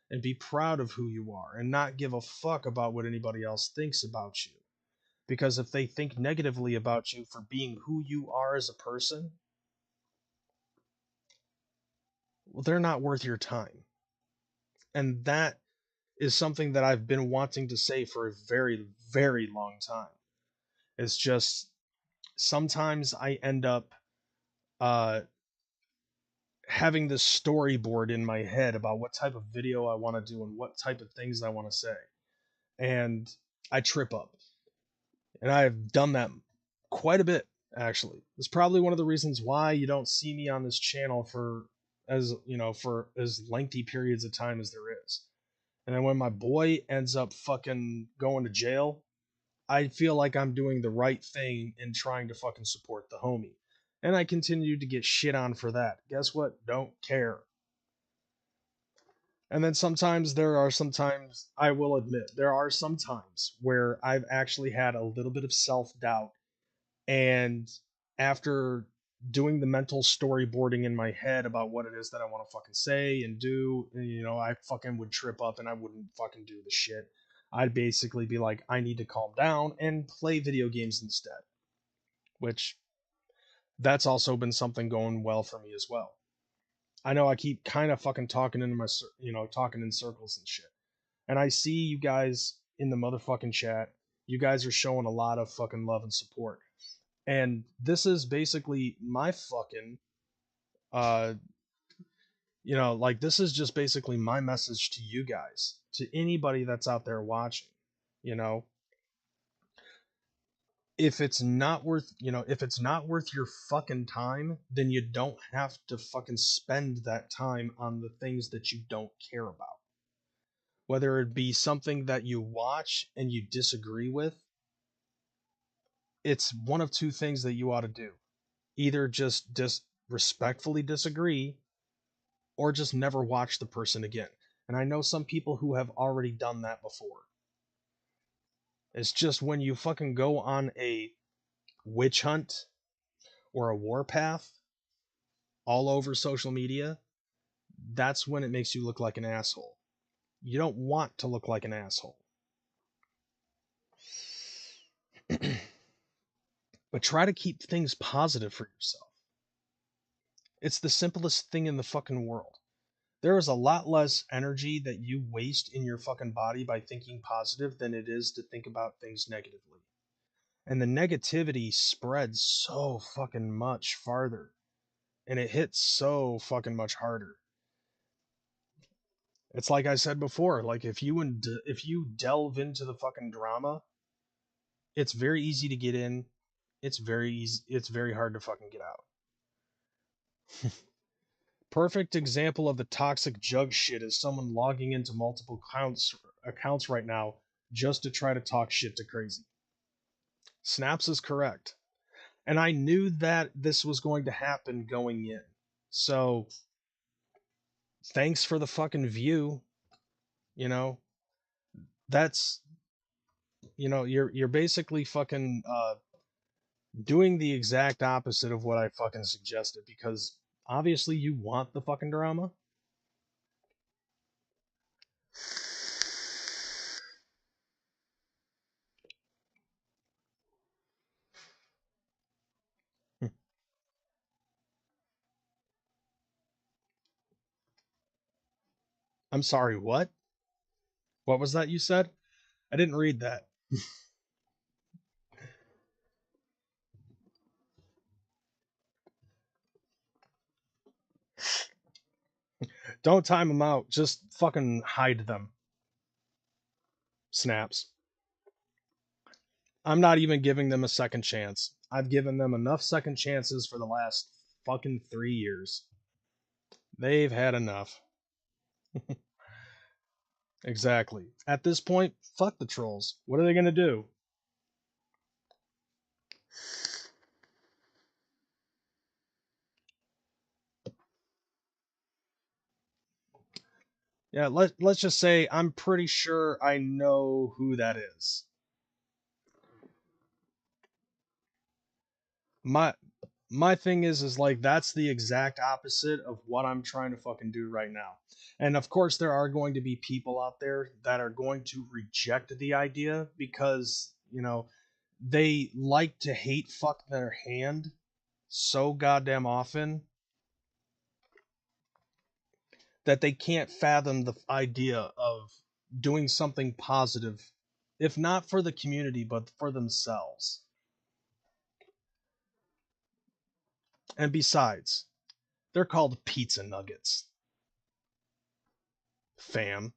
and be proud of who you are and not give a fuck about what anybody else thinks about you. Because if they think negatively about you for being who you are as a person, well, they're not worth your time. And that is something that I've been wanting to say for a very, very long time. It's just sometimes I end up uh, having this storyboard in my head about what type of video I want to do and what type of things I want to say. And I trip up. And I've done that quite a bit, actually. It's probably one of the reasons why you don't see me on this channel for for as lengthy periods of time as there is. And then when my boy ends up fucking going to jail, I feel like I'm doing the right thing in trying to fucking support the homie. And I continue to get shit on for that. Guess what? Don't care. And then sometimes, I will admit, there are some times where I've actually had a little bit of self doubt. And after doing the mental storyboarding in my head about what it is that I want to fucking say and do, I fucking would trip up and I wouldn't fucking do the shit. I'd basically be like, I need to calm down and play video games instead. Which, that's also been something going well for me as well. I know I keep kind of fucking talking into talking in circles and shit. And I see you guys in the motherfucking chat. You guys are showing a lot of fucking love and support. And this is basically my fucking uh this is just basically my message to you guys, to anybody that's out there watching. You know, if it's not worth your fucking time, then you don't have to fucking spend that time on the things that you don't care about. Whether it be something that you watch and you disagree with, it's one of two things that you ought to do. Either just respectfully disagree or just never watch the person again. And I know some people who have already done that before. It's just when you fucking go on a witch hunt or a warpath all over social media, that's when it makes you look like an asshole. You don't want to look like an asshole. But try to keep things positive for yourself. It's the simplest thing in the fucking world. There is a lot less energy that you waste in your fucking body by thinking positive than it is to think about things negatively. And the negativity spreads so fucking much farther. And it hits so fucking much harder. It's like I said before, like if you delve into the fucking drama, it's very easy to get in. It's very hard to fucking get out. Perfect example of the toxic jug shit is someone logging into multiple accounts right now just to try to talk shit to Crazy. Snaps is correct. And I knew that this was going to happen going in. So thanks for the fucking view. You know, that's you're basically fucking doing the exact opposite of what I fucking suggested, because obviously you want the fucking drama. I'm sorry, what? What was that you said? I didn't read that. Don't time them out. Just fucking hide them. Snaps. I'm not even giving them a second chance. I've given them enough second chances for the last fucking 3 years. They've had enough. Exactly. At this point, fuck the trolls. What are they gonna do? Yeah, let's just say I'm pretty sure I know who that is. My my thing is like that's the exact opposite of what I'm trying to fucking do right now. And of course there are going to be people out there that are going to reject the idea because, they like to hate fuck their hand so goddamn often that they can't fathom the idea of doing something positive, if not for the community, but for themselves. And besides, they're called pizza nuggets, fam.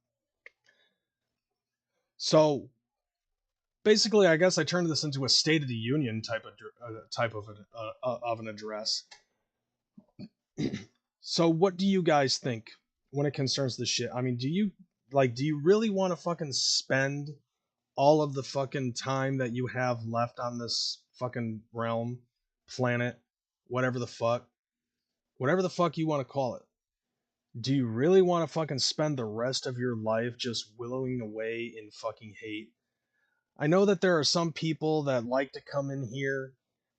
So basically, I guess I turned this into a State of the Union type of an address. So, what do you guys think when it concerns this shit? I mean, do you really want to fucking spend all of the fucking time that you have left on this fucking realm, planet, whatever whatever the fuck you want to call it? Do you really want to fucking spend the rest of your life just willowing away in fucking hate? I know that there are some people that like to come in here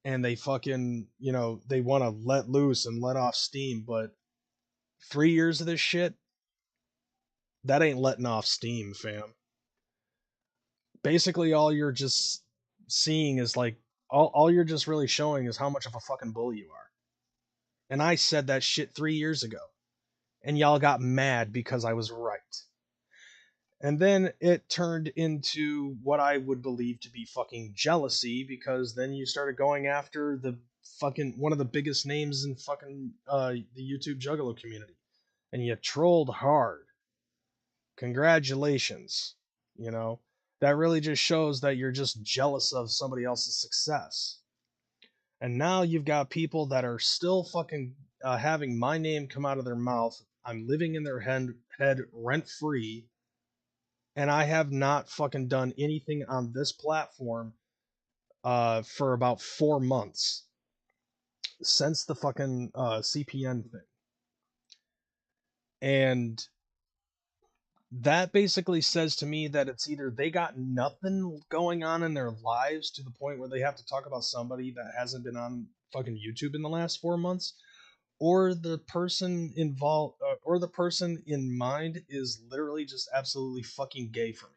and they fucking, they want to let loose and let off steam, but 3 years of this shit, that ain't letting off steam, fam. Basically, all you're just seeing is like, all you're just really showing is how much of a fucking bully you are. And I said that shit 3 years ago, and y'all got mad because I was right. And then it turned into what I would believe to be fucking jealousy because then you started going after the fucking one of the biggest names in fucking the YouTube Juggalo community. And you trolled hard. Congratulations. You know, that really just shows that you're just jealous of somebody else's success. And now you've got people that are still fucking having my name come out of their mouth. I'm living in their head rent free, and I have not fucking done anything on this platform for about 4 months since the fucking CPN thing. And that basically says to me that it's either they got nothing going on in their lives to the point where they have to talk about somebody that hasn't been on fucking YouTube in the last 4 months, or the person involved, or the person in mind is literally just absolutely fucking gay for me,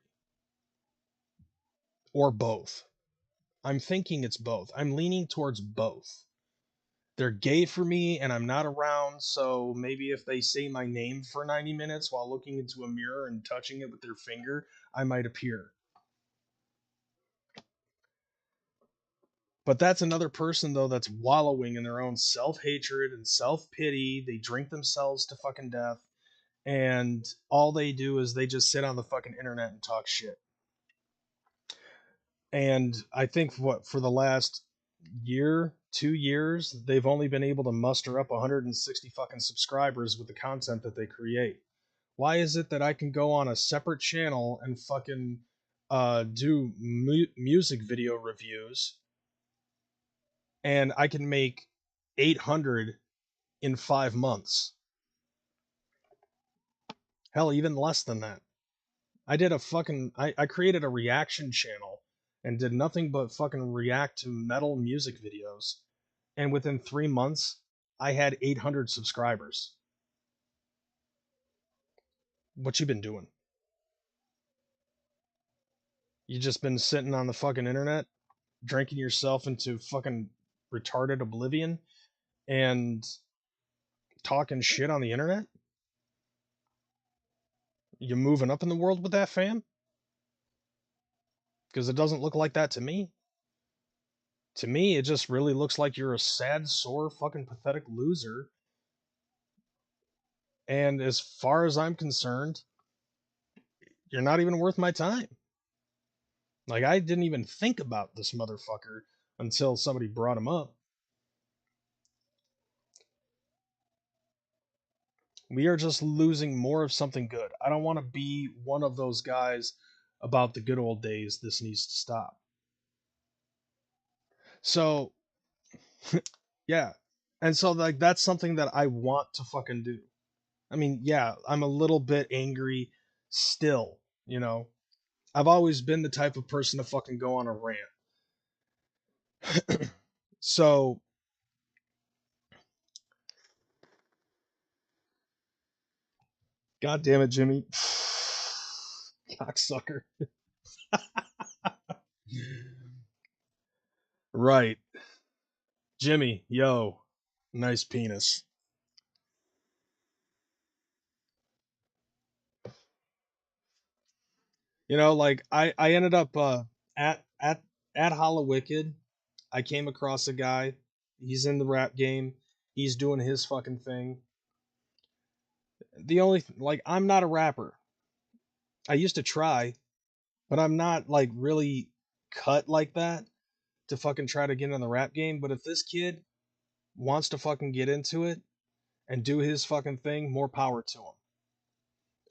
or both. I'm thinking it's both. I'm leaning towards both. They're gay for me and I'm not around, so maybe if they say my name for 90 minutes while looking into a mirror and touching it with their finger, I might appear. But that's another person though that's wallowing in their own self-hatred and self-pity. They drink themselves to fucking death, and all they do is they just sit on the fucking internet and talk shit. And I think what for the last year, 2 years, they've only been able to muster up 160 fucking subscribers with the content that they create. Why is it that I can go on a separate channel and fucking do music video reviews and I can make 800 in 5 months? Hell, even less than that. I created a reaction channel and did nothing but fucking react to metal music videos. And within 3 months, I had 800 subscribers. What you been doing? You just been sitting on the fucking internet, drinking yourself into fucking retarded oblivion and talking shit on the internet? You moving up in the world with that, fam? Because it doesn't look like that to me. To me, it just really looks like you're a sad, sore, fucking pathetic loser. And as far as I'm concerned, you're not even worth my time. Like, I didn't even think about this motherfucker until somebody brought him up. We are just losing more of something good. I don't want to be one of those guys about the good old days. This needs to stop. So, yeah. And so, like, that's something that I want to fucking do. I mean, yeah, I'm a little bit angry still, you know. I've always been the type of person to fucking go on a rant. So, god damn it, Jimmy. Cocksucker. Right. Jimmy, yo. Nice penis. You know, like I ended up at at at Hollow Wicked, I came across a guy. He's in the rap game. He's doing his fucking thing. The only like I'm not a rapper. I used to try, but I'm not like really cut like that to fucking try to get in the rap game. But if this kid wants to fucking get into it and do his fucking thing, more power to him.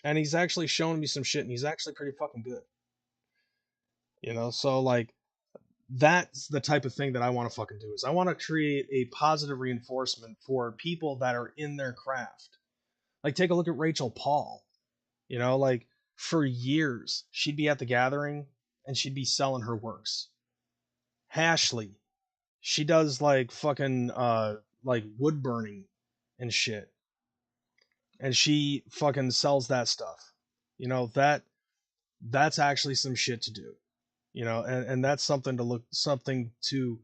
And he's actually showing me some shit, and he's actually pretty fucking good. You know, so like that's the type of thing that I want to fucking do is I want to create a positive reinforcement for people that are in their craft. Like take a look at Rachel Paul. You know, like for years she'd be at the gathering and she'd be selling her works. Hashley, she does like fucking like wood burning and shit. And she fucking sells that stuff. You know, that's actually some shit to do. You know, and that's something to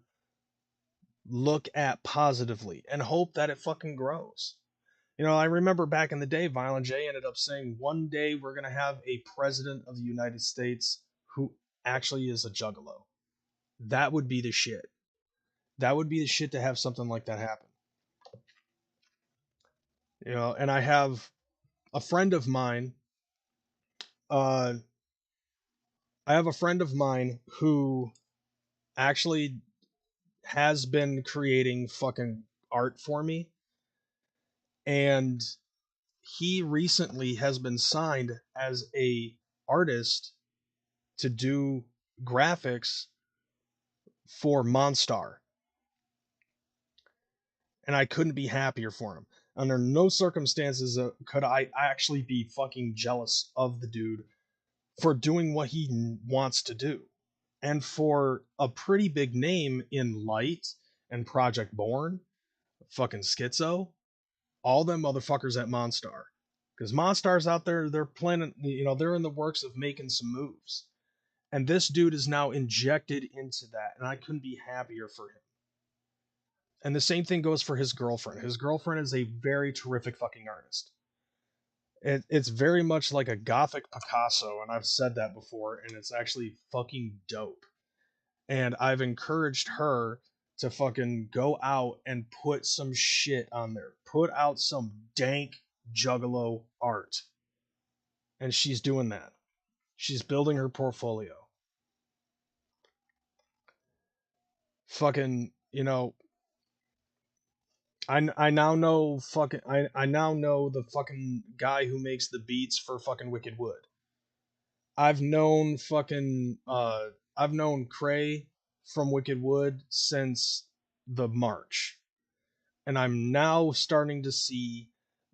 look at positively and hope that it fucking grows. You know, I remember back in the day, Violent J ended up saying, one day we're going to have a president of the United States who actually is a juggalo. That would be the shit. That would be the shit to have something like that happen. You know, and I have a friend of mine, uh, I have a friend of mine who actually has been creating fucking art for me. And he recently has been signed as a artist to do graphics for Monstar, and I couldn't be happier for him. Under no circumstances could I actually be fucking jealous of the dude for doing what he wants to do, and for a pretty big name in Light and Project Born, fucking Schizo, all them motherfuckers at Monstar. Because Monstar's out there, they're planning, you know, they're in the works of making some moves. And this dude is now injected into that, and I couldn't be happier for him. And the same thing goes for his girlfriend. His girlfriend is a very terrific fucking artist. It's very much like a gothic Picasso, and I've said that before, and it's actually fucking dope. And I've encouraged her to fucking go out and put some shit on there. Put out some dank juggalo art. And she's doing that. She's building her portfolio. Fucking, you know, I now know fucking I now know the fucking guy who makes the beats for fucking Wicked Wood. I've known fucking I've known Krey from Wicked Wood since the March. And I'm now starting to see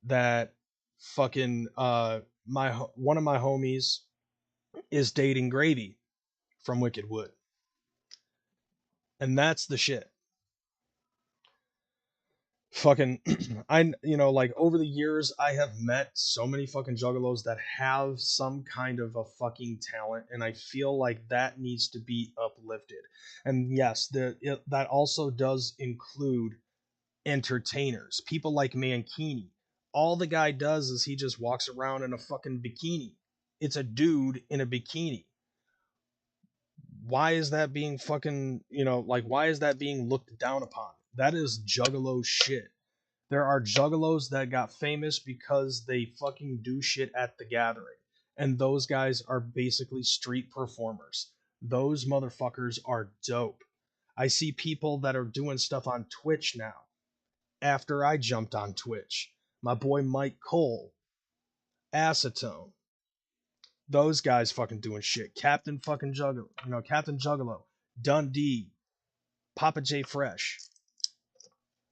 that fucking my one of my homies is dating Gravy from Wicked Wood. And that's the shit. Fucking I you know like over the years I have met so many fucking juggalos that have some kind of a fucking talent, and I feel like that needs to be uplifted. And yes, that also does include entertainers, people like Mankini. All the guy does is he just walks around in a fucking bikini. It's a dude in a bikini. Why is that being fucking, you know, like why is that being looked down upon? That is juggalo shit. There are juggalos that got famous because they fucking do shit at the gathering. And those guys are basically street performers. Those motherfuckers are dope. I see people that are doing stuff on Twitch now after I jumped on Twitch. My boy Mike Cole, Acetone. Those guys fucking doing shit. Captain fucking Juggalo, Captain Juggalo, Dundee, Papa J Fresh.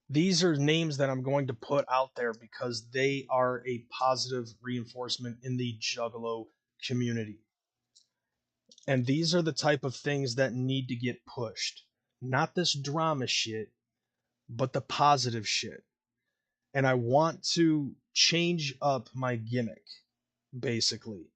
These are names that I'm going to put out there because they are a positive reinforcement in the Juggalo community. And these are the type of things that need to get pushed. Not this drama shit, but the positive shit. And I want to change up my gimmick, basically.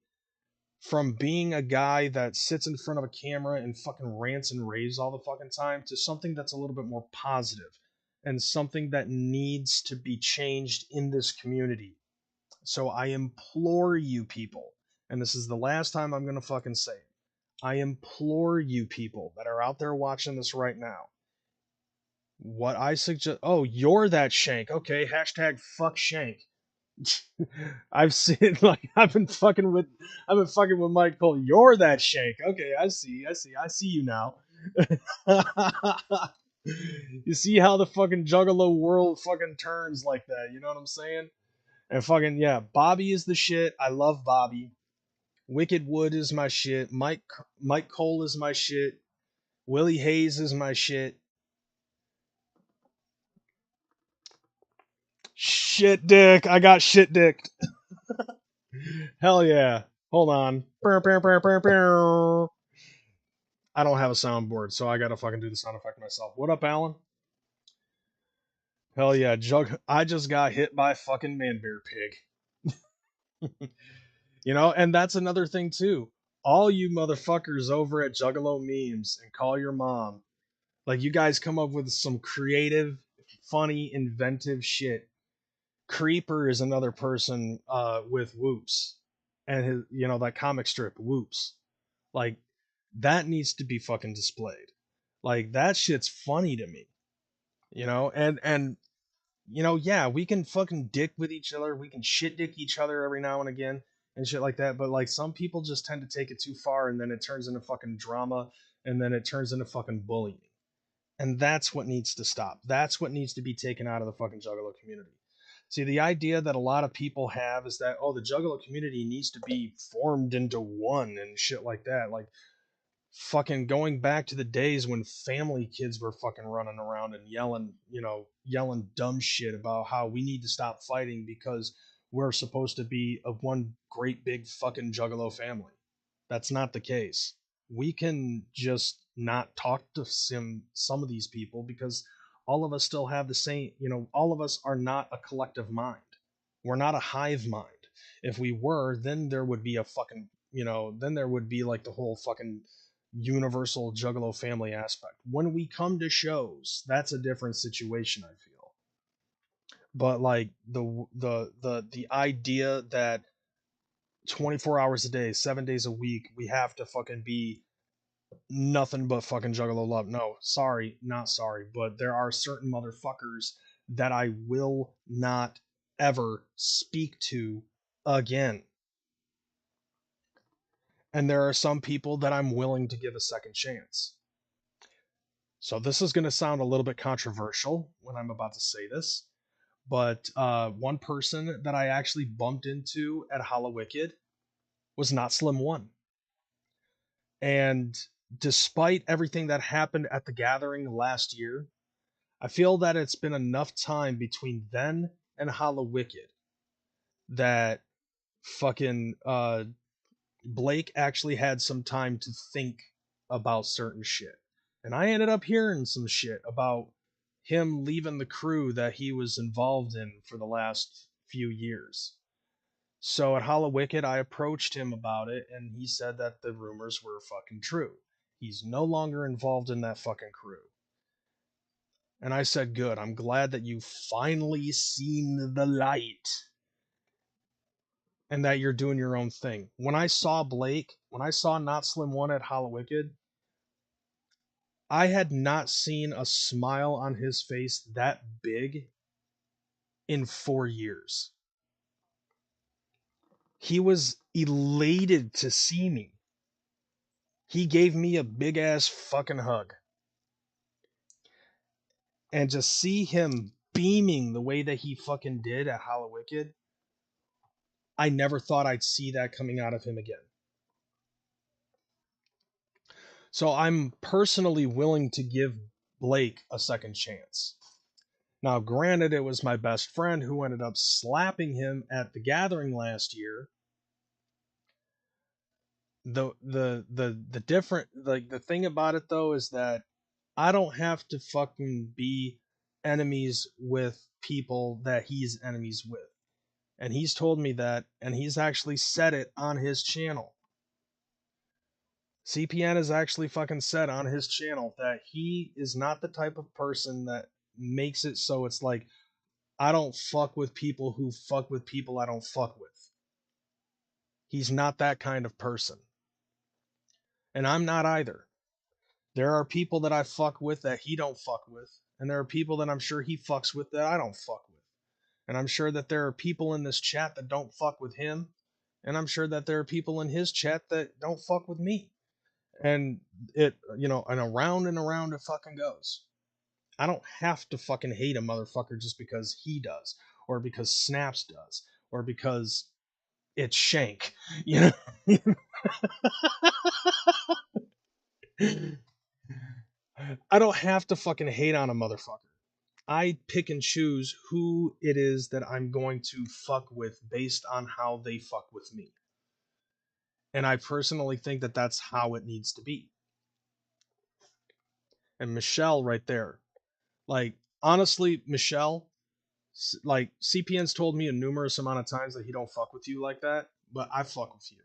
From being a guy that sits in front of a camera and fucking rants and raves all the fucking time to something that's a little bit more positive and something that needs to be changed in this community. So I implore you people, and this is the last time I'm going to fucking say it. I implore you people that are out there watching this right now. What I suggest, oh, you're that Shank. Okay, hashtag fuck Shank. I've seen like I've been fucking with Mike Cole. You're that Shank. Okay, I see you now. You see how the fucking Juggalo world fucking turns like that, you know what I'm saying? And fucking yeah, Bobby is the shit. I love Bobby. Wicked Wood is my shit. Mike Cole is my shit. Willie Hayes is my shit. Shit dick. I got shit dicked. Hell yeah. Hold on. I don't have a soundboard, so I gotta fucking do the sound effect myself. What up, Alan? Hell yeah, I just got hit by a fucking man bear pig. And that's another thing too. All you motherfuckers over at Juggalo memes and call your mom. Like you guys come up with some creative, funny, inventive shit. Creeper is another person with Whoops. And his that comic strip, Whoops. Like that needs to be fucking displayed. Like that shit's funny to me. And yeah, we can fucking dick with each other. We can shit dick each other every now and again and shit like that. But like some people just tend to take it too far and then it turns into fucking drama and then it turns into fucking bullying. And that's what needs to stop. That's what needs to be taken out of the fucking Juggalo community. See, the idea that a lot of people have is that, oh, the Juggalo community needs to be formed into one and shit like that. Like, fucking going back to the days when family kids were fucking running around and yelling dumb shit about how we need to stop fighting because we're supposed to be of one great big fucking Juggalo family. That's not the case. We can just not talk to some of these people because all of us still have the same, all of us are not a collective mind. We're not a hive mind. If we were, then there would be a fucking, then there would be like the whole fucking universal Juggalo family aspect. When we come to shows, that's a different situation, I feel. But like the idea that 24 hours a day, 7 days a week, we have to fucking be nothing but fucking Juggalo love. No, sorry, not sorry, but there are certain motherfuckers that I will not ever speak to again. And there are some people that I'm willing to give a second chance. So this is going to sound a little bit controversial when I'm about to say this, but one person that I actually bumped into at Hallowicked was Not Slim One. And despite everything that happened at the gathering last year, I feel that it's been enough time between then and Hallowicked that fucking Blake actually had some time to think about certain shit. And I ended up hearing some shit about him leaving the crew that he was involved in for the last few years. So at Hallowicked, I approached him about it, and he said that the rumors were fucking true. He's no longer involved in that fucking crew. And I said, good, I'm glad that you've finally seen the light and that you're doing your own thing. When I saw Not Slim One at Hallowicked, I had not seen a smile on his face that big in 4 years. He was elated to see me. He gave me a big ass fucking hug. And just see him beaming the way that he fucking did at Hollow Wicked, I never thought I'd see that coming out of him again. So I'm personally willing to give Blake a second chance. Now, granted, it was my best friend who ended up slapping him at the gathering last year. The different, like, the thing about it though is that I don't have to fucking be enemies with people that he's enemies with. And he's told me that, and he's actually said it on his channel. CPN has actually fucking said on his channel that he is not the type of person that makes it so it's like, I don't fuck with people who fuck with people I don't fuck with. He's not that kind of person. And I'm not either. There are people that I fuck with that he don't fuck with, and there are people that I'm sure he fucks with that I don't fuck with. And I'm sure that there are people in this chat that don't fuck with him, and I'm sure that there are people in his chat that don't fuck with me. And it, and around it fucking goes. I don't have to fucking hate a motherfucker just because he does, or because Snaps does, or because it's Shank, you know. I don't have to fucking hate on a motherfucker. I pick and choose who it is that I'm going to fuck with based on how they fuck with me. And I personally think that that's how it needs to be. And Michelle right there. Like, honestly, Michelle, like, CPN's told me a numerous amount of times that he don't fuck with you like that, but I fuck with you.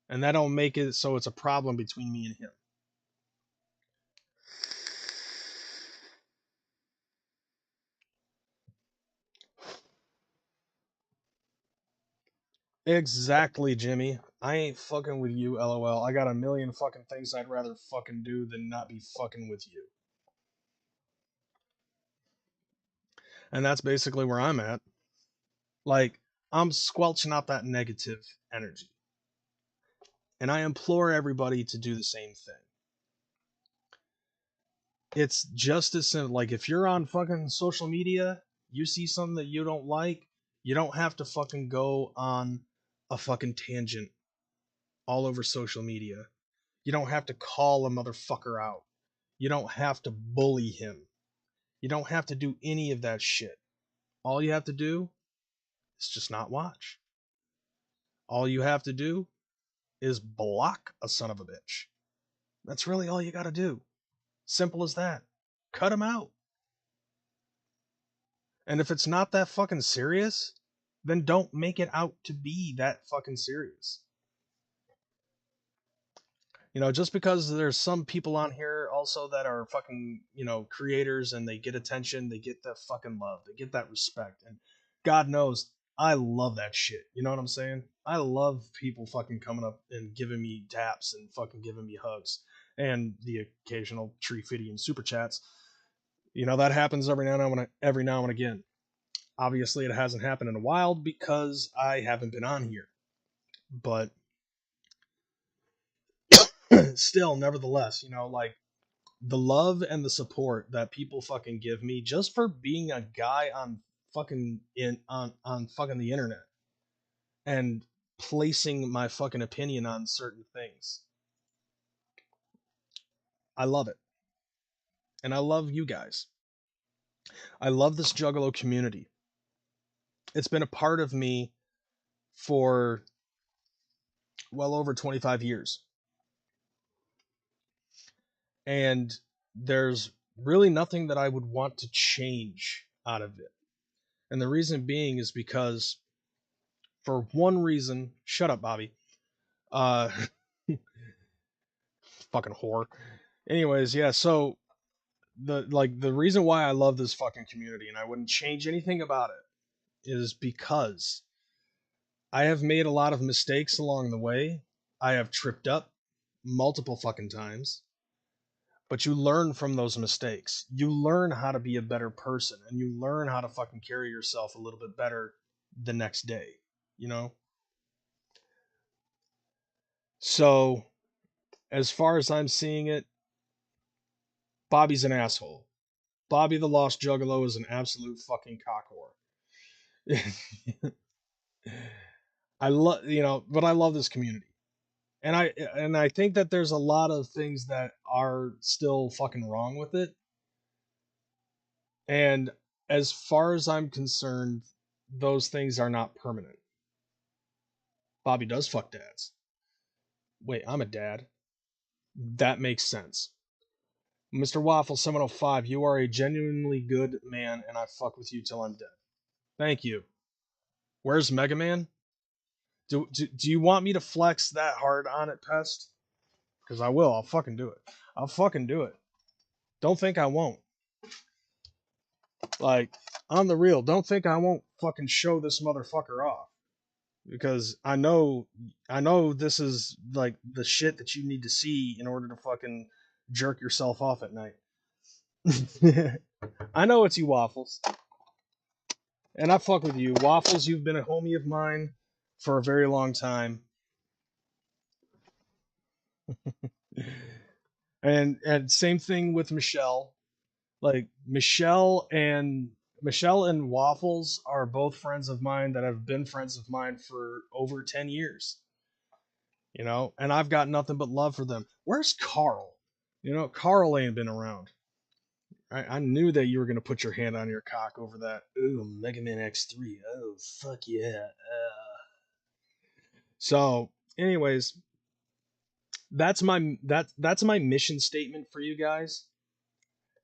And that don't make it so it's a problem between me and him. Exactly, Jimmy. I ain't fucking with you, lol. I got a million fucking things I'd rather fucking do than not be fucking with you. And that's basically where I'm at. Like, I'm squelching out that negative energy. And I implore everybody to do the same thing. It's just as simple. Like, if you're on fucking social media, you see something that you don't like, you don't have to fucking go on a fucking tangent all over social media. You don't have to call a motherfucker out. You don't have to bully him. You don't have to do any of that shit. All you have to do is just not watch. All you have to do is block a son of a bitch. That's really all you gotta do. Simple as that. Cut him out. And if it's not that fucking serious, then don't make it out to be that fucking serious. Just because there's some people on here also that are fucking, creators, and they get attention, they get that fucking love, they get that respect. And God knows, I love that shit. You know what I'm saying? I love people fucking coming up and giving me taps and fucking giving me hugs and the occasional tree fitty and super chats. That happens every now and again. Obviously, it hasn't happened in a while because I haven't been on here. But still, nevertheless, like, the love and the support that people fucking give me just for being a guy on fucking on fucking the internet and placing my fucking opinion on certain things. I love it. And I love you guys. I love this Juggalo community. It's been a part of me for well over 25 years. And there's really nothing that I would want to change out of it. And the reason being is because, for one reason, shut up, Bobby. Uh, fucking whore. Anyways, yeah, so the reason why I love this fucking community and I wouldn't change anything about it is because I have made a lot of mistakes along the way. I have tripped up multiple fucking times. But you learn from those mistakes. You learn how to be a better person, and you learn how to fucking carry yourself a little bit better the next day, you know? So as far as I'm seeing it, Bobby's an asshole. Bobby the Lost Juggalo is an absolute fucking cockwhore. I love, but I love this community. And I think that there's a lot of things that are still fucking wrong with it. And as far as I'm concerned, those things are not permanent. Bobby does fuck dads. Wait, I'm a dad. That makes sense. Mr. Waffle 705, you are a genuinely good man, and I fuck with you till I'm dead. Thank you. Where's Mega Man? Do you want me to flex that hard on it, Pest? Because I will. I'll fucking do it. I'll fucking do it. Don't think I won't. Like, on the real, don't think I won't fucking show this motherfucker off. Because I know this is like the shit that you need to see in order to fucking jerk yourself off at night. I know it's you, Waffles. And I fuck with you. Waffles, you've been a homie of mine for a very long time. And same thing with Michelle. Like Michelle and Waffles are both friends of mine that have been friends of mine for over 10 years. And I've got nothing but love for them. Where's Carl? Carl ain't been around. I knew that you were gonna put your hand on your cock over that. Ooh, Mega Man X3. Oh, fuck yeah. So, anyways, that's my mission statement for you guys.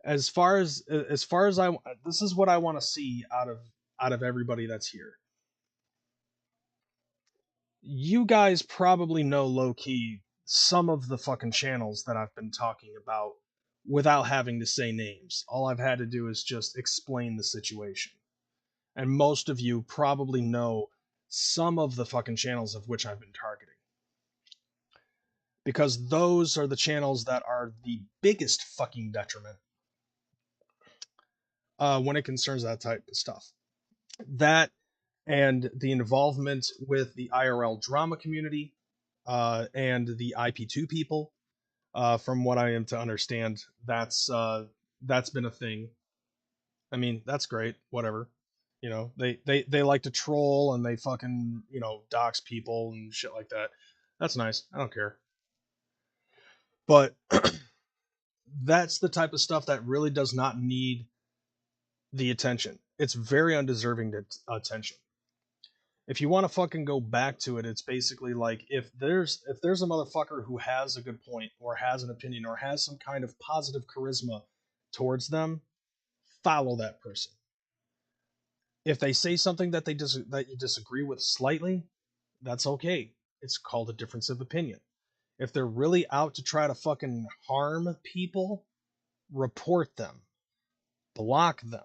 As far as this is what I want to see out of everybody that's here. You guys probably know low key some of the fucking channels that I've been talking about without having to say names. All I've had to do is just explain the situation. And most of you probably know some of the fucking channels of which I've been targeting. Because those are the channels that are the biggest fucking detriment when it concerns that type of stuff. That and the involvement with the IRL drama community and the IP2 people. From what I am to understand, that's been a thing. I mean, that's great. Whatever. They like to troll and they fucking dox people and shit like that. That's nice. I don't care. But that's the type of stuff that really does not need the attention. It's very undeserving to attention. If you want to fucking go back to it, it's basically like if there's a motherfucker who has a good point or has an opinion or has some kind of positive charisma towards them, follow that person. If they say something that that you disagree with slightly, that's okay. It's called a difference of opinion. If they're really out to try to fucking harm people, report them. Block them.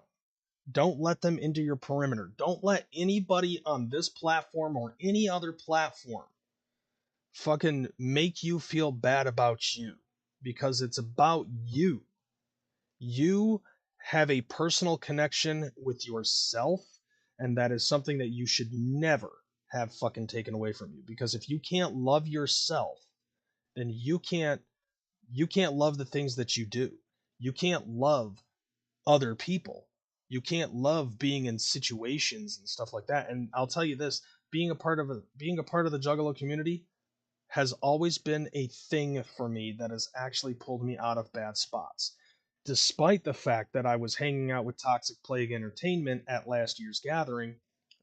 Don't let them into your perimeter. Don't let anybody on this platform or any other platform fucking make you feel bad about you, because it's about you. You have a personal connection with yourself, and that is something that you should never have fucking taken away from you, because if you can't love yourself, then you can't love the things that you do. You can't love other people. You can't love being in situations and stuff like that. And I'll tell you this, being a part of the Juggalo community has always been a thing for me that has actually pulled me out of bad spots. Despite the fact that I was hanging out with Toxic Plague Entertainment at last year's gathering,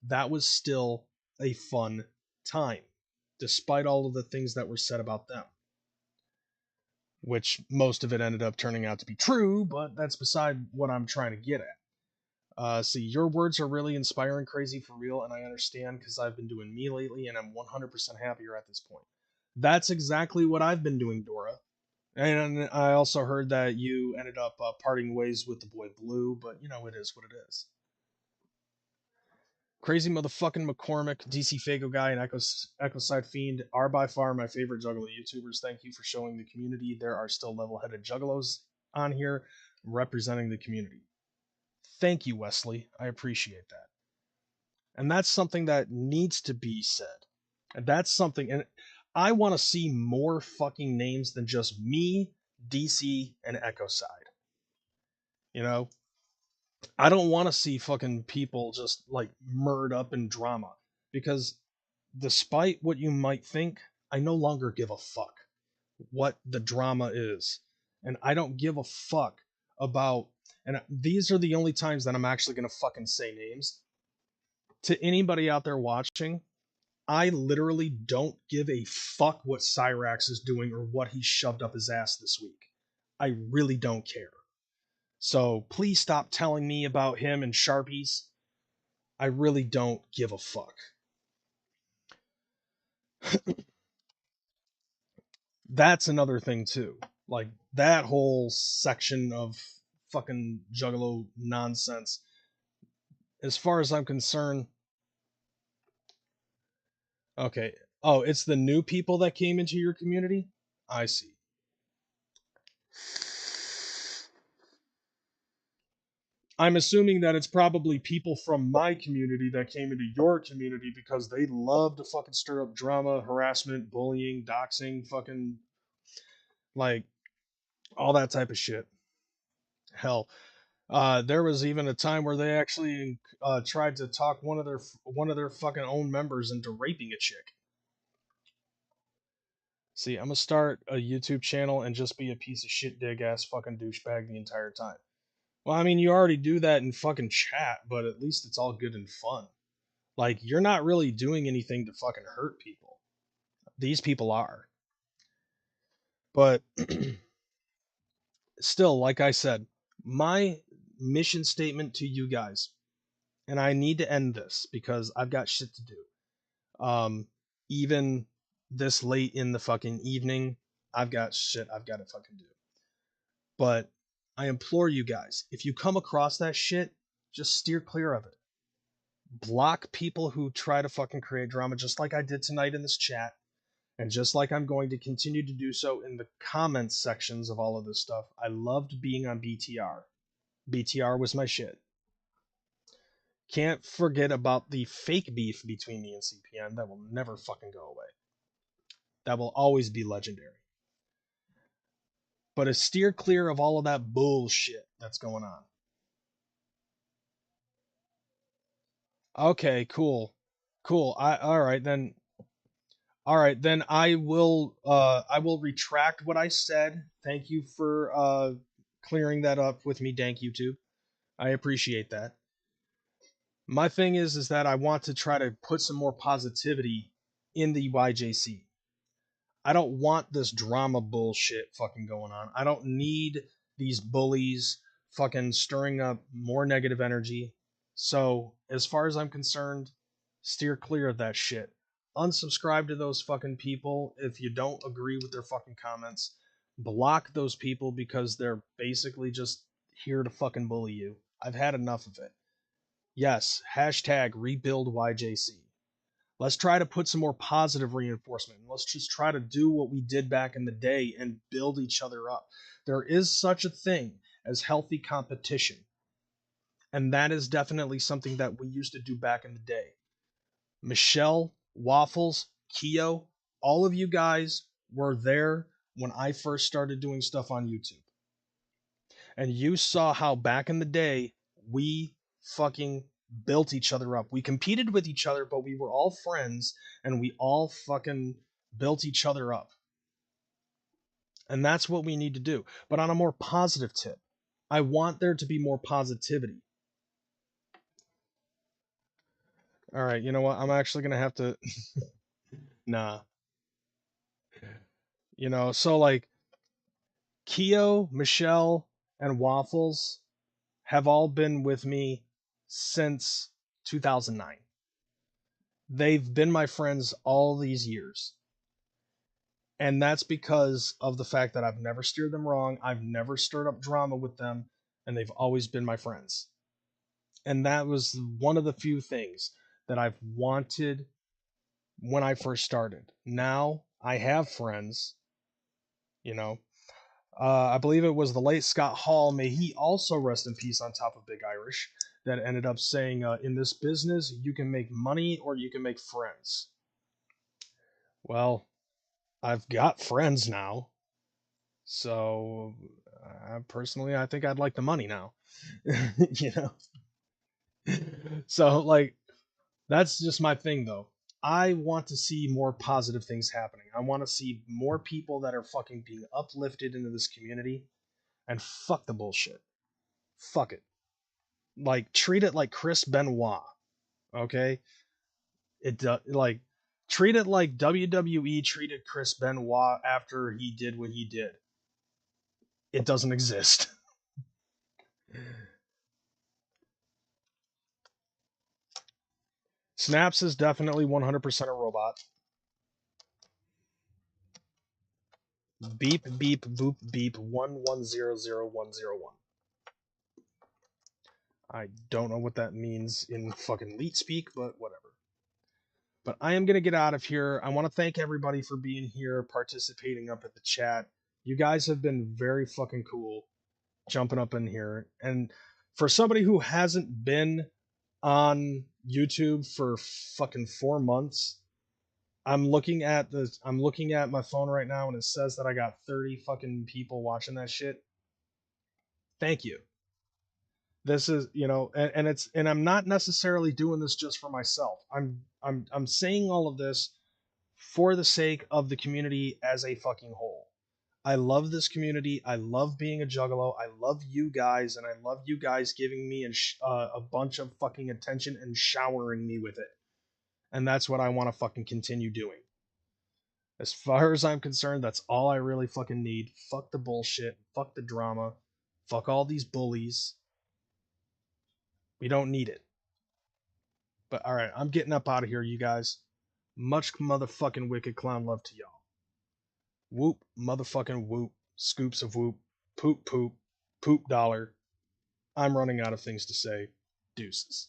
that was still a fun time, despite all of the things that were said about them. Which most of it ended up turning out to be true, but that's beside what I'm trying to get at. See, your words are really inspiring, Crazy, for real, and I understand because I've been doing me lately, and I'm 100% happier at this point. That's exactly what I've been doing, Dora. And I also heard that you ended up parting ways with the boy Blue, but it is what it is. Crazy motherfucking McKormik, DC Fago Guy, and Echoside Fiend are by far my favorite Juggalo YouTubers. Thank you for showing the community there are still level-headed Juggalos on here representing the community. Thank you, Wesley. I appreciate that. And that's something that needs to be said. And that's something, and I want to see more fucking names than just me, DC, and Echo Side. You know, I don't want to see fucking people just like murdered up in drama because despite what you might think, I no longer give a fuck what the drama is. And I don't give a fuck about, and these are the only times that I'm actually going to fucking say names. To anybody out there watching, I literally don't give a fuck what Cyrax is doing or what he shoved up his ass this week. I really don't care. So please stop telling me about him and Sharpies. I really don't give a fuck. That's another thing too. Like that whole section of fucking Juggalo nonsense. As far as I'm concerned, okay. Oh, it's the new people that came into your community? I see. I'm assuming that it's probably people from my community that came into your community because they love to fucking stir up drama, harassment, bullying, doxing, fucking like all that type of shit. Hell, there was even a time where they actually tried to talk one of their fucking own members into raping a chick. See, I'm gonna start a YouTube channel and just be a piece of shit dig ass fucking douchebag the entire time. Well, I mean, you already do that in fucking chat, but at least it's all good and fun. Like, you're not really doing anything to fucking hurt people. These people are. But still, like I said, my mission statement to you guys, and I need to end this because I've got shit to do. Even this late in the fucking evening, I've got shit I've got to fucking do. But I implore you guys, if you come across that shit, just steer clear of it. Block people who try to fucking create drama, just like I did tonight in this chat, and just like I'm going to continue to do so in the comments sections of all of this stuff. I loved being on BTR. BTR was my shit. Can't forget about the fake beef between me and CPN that will never fucking go away. That will always be legendary. But steer clear of all of that bullshit that's going on. Okay, cool. Cool. All right then I will retract what I said. Thank you for clearing that up with me, dank YouTube. I appreciate that. My thing is that I want to try to put some more positivity in the YJC. I don't want this drama bullshit fucking going on. I don't need these bullies fucking stirring up more negative energy. So, as far as I'm concerned, steer clear of that shit. Unsubscribe to those fucking people if you don't agree with their fucking comments. Block those people because they're basically just here to fucking bully you. I've had enough of it. Yes, hashtag rebuild YJC. Let's try to put some more positive reinforcement. Let's just try to do what we did back in the day and build each other up. There is such a thing as healthy competition. And that is definitely something that we used to do back in the day. Michelle, Waffles, Keo, all of you guys were there when I first started doing stuff on YouTube. And you saw how back in the day we fucking built each other up. We competed with each other, but we were all friends and we all fucking built each other up. And that's what we need to do. But on a more positive tip, I want there to be more positivity. All right, you know what? I'm actually going to have to. Nah. So like Keo, Michelle, and Waffles have all been with me since 2009. They've been my friends all these years. And that's because of the fact that I've never steered them wrong. I've never stirred up drama with them, and they've always been my friends. And that was one of the few things that I've wanted when I first started. Now I have friends, you know. I believe it was the late Scott Hall, may he also rest in peace on top of Big Irish, that ended up saying, in this business, you can make money or you can make friends. Well, I've got friends now. So, personally, I think I'd like the money now. you know? So, like, that's just my thing, though. I want to see more positive things happening. I want to see more people that are fucking being uplifted into this community. And fuck the bullshit. Fuck it. Like, treat it like Chris Benoit. Okay? Like, treat it like WWE treated Chris Benoit after he did what he did. It doesn't exist. Snaps is definitely 100% a robot. Beep beep boop beep 1100 101. I don't know what that means in fucking leet speak, but whatever. But I am gonna get out of here. I want to thank everybody for being here, participating up at the chat. You guys have been very fucking cool, jumping up in here. And for somebody who hasn't been on YouTube for fucking 4 months, I'm looking at my phone right now and it says that I got 30 fucking people watching that shit. Thank you. This is, and I'm not necessarily doing this just for myself. I'm saying all of this for the sake of the community as a fucking whole. I love this community. I love being a juggalo. I love you guys, and I love you guys giving me a bunch of fucking attention and showering me with it. And that's what I want to fucking continue doing. As far as I'm concerned, that's all I really fucking need. Fuck the bullshit. Fuck the drama. Fuck all these bullies. We don't need it. But alright, I'm getting up out of here, you guys. Much motherfucking wicked clown love to y'all. Whoop, motherfucking whoop. Scoops of whoop. Poop poop. Poop dollar. I'm running out of things to say. Deuces.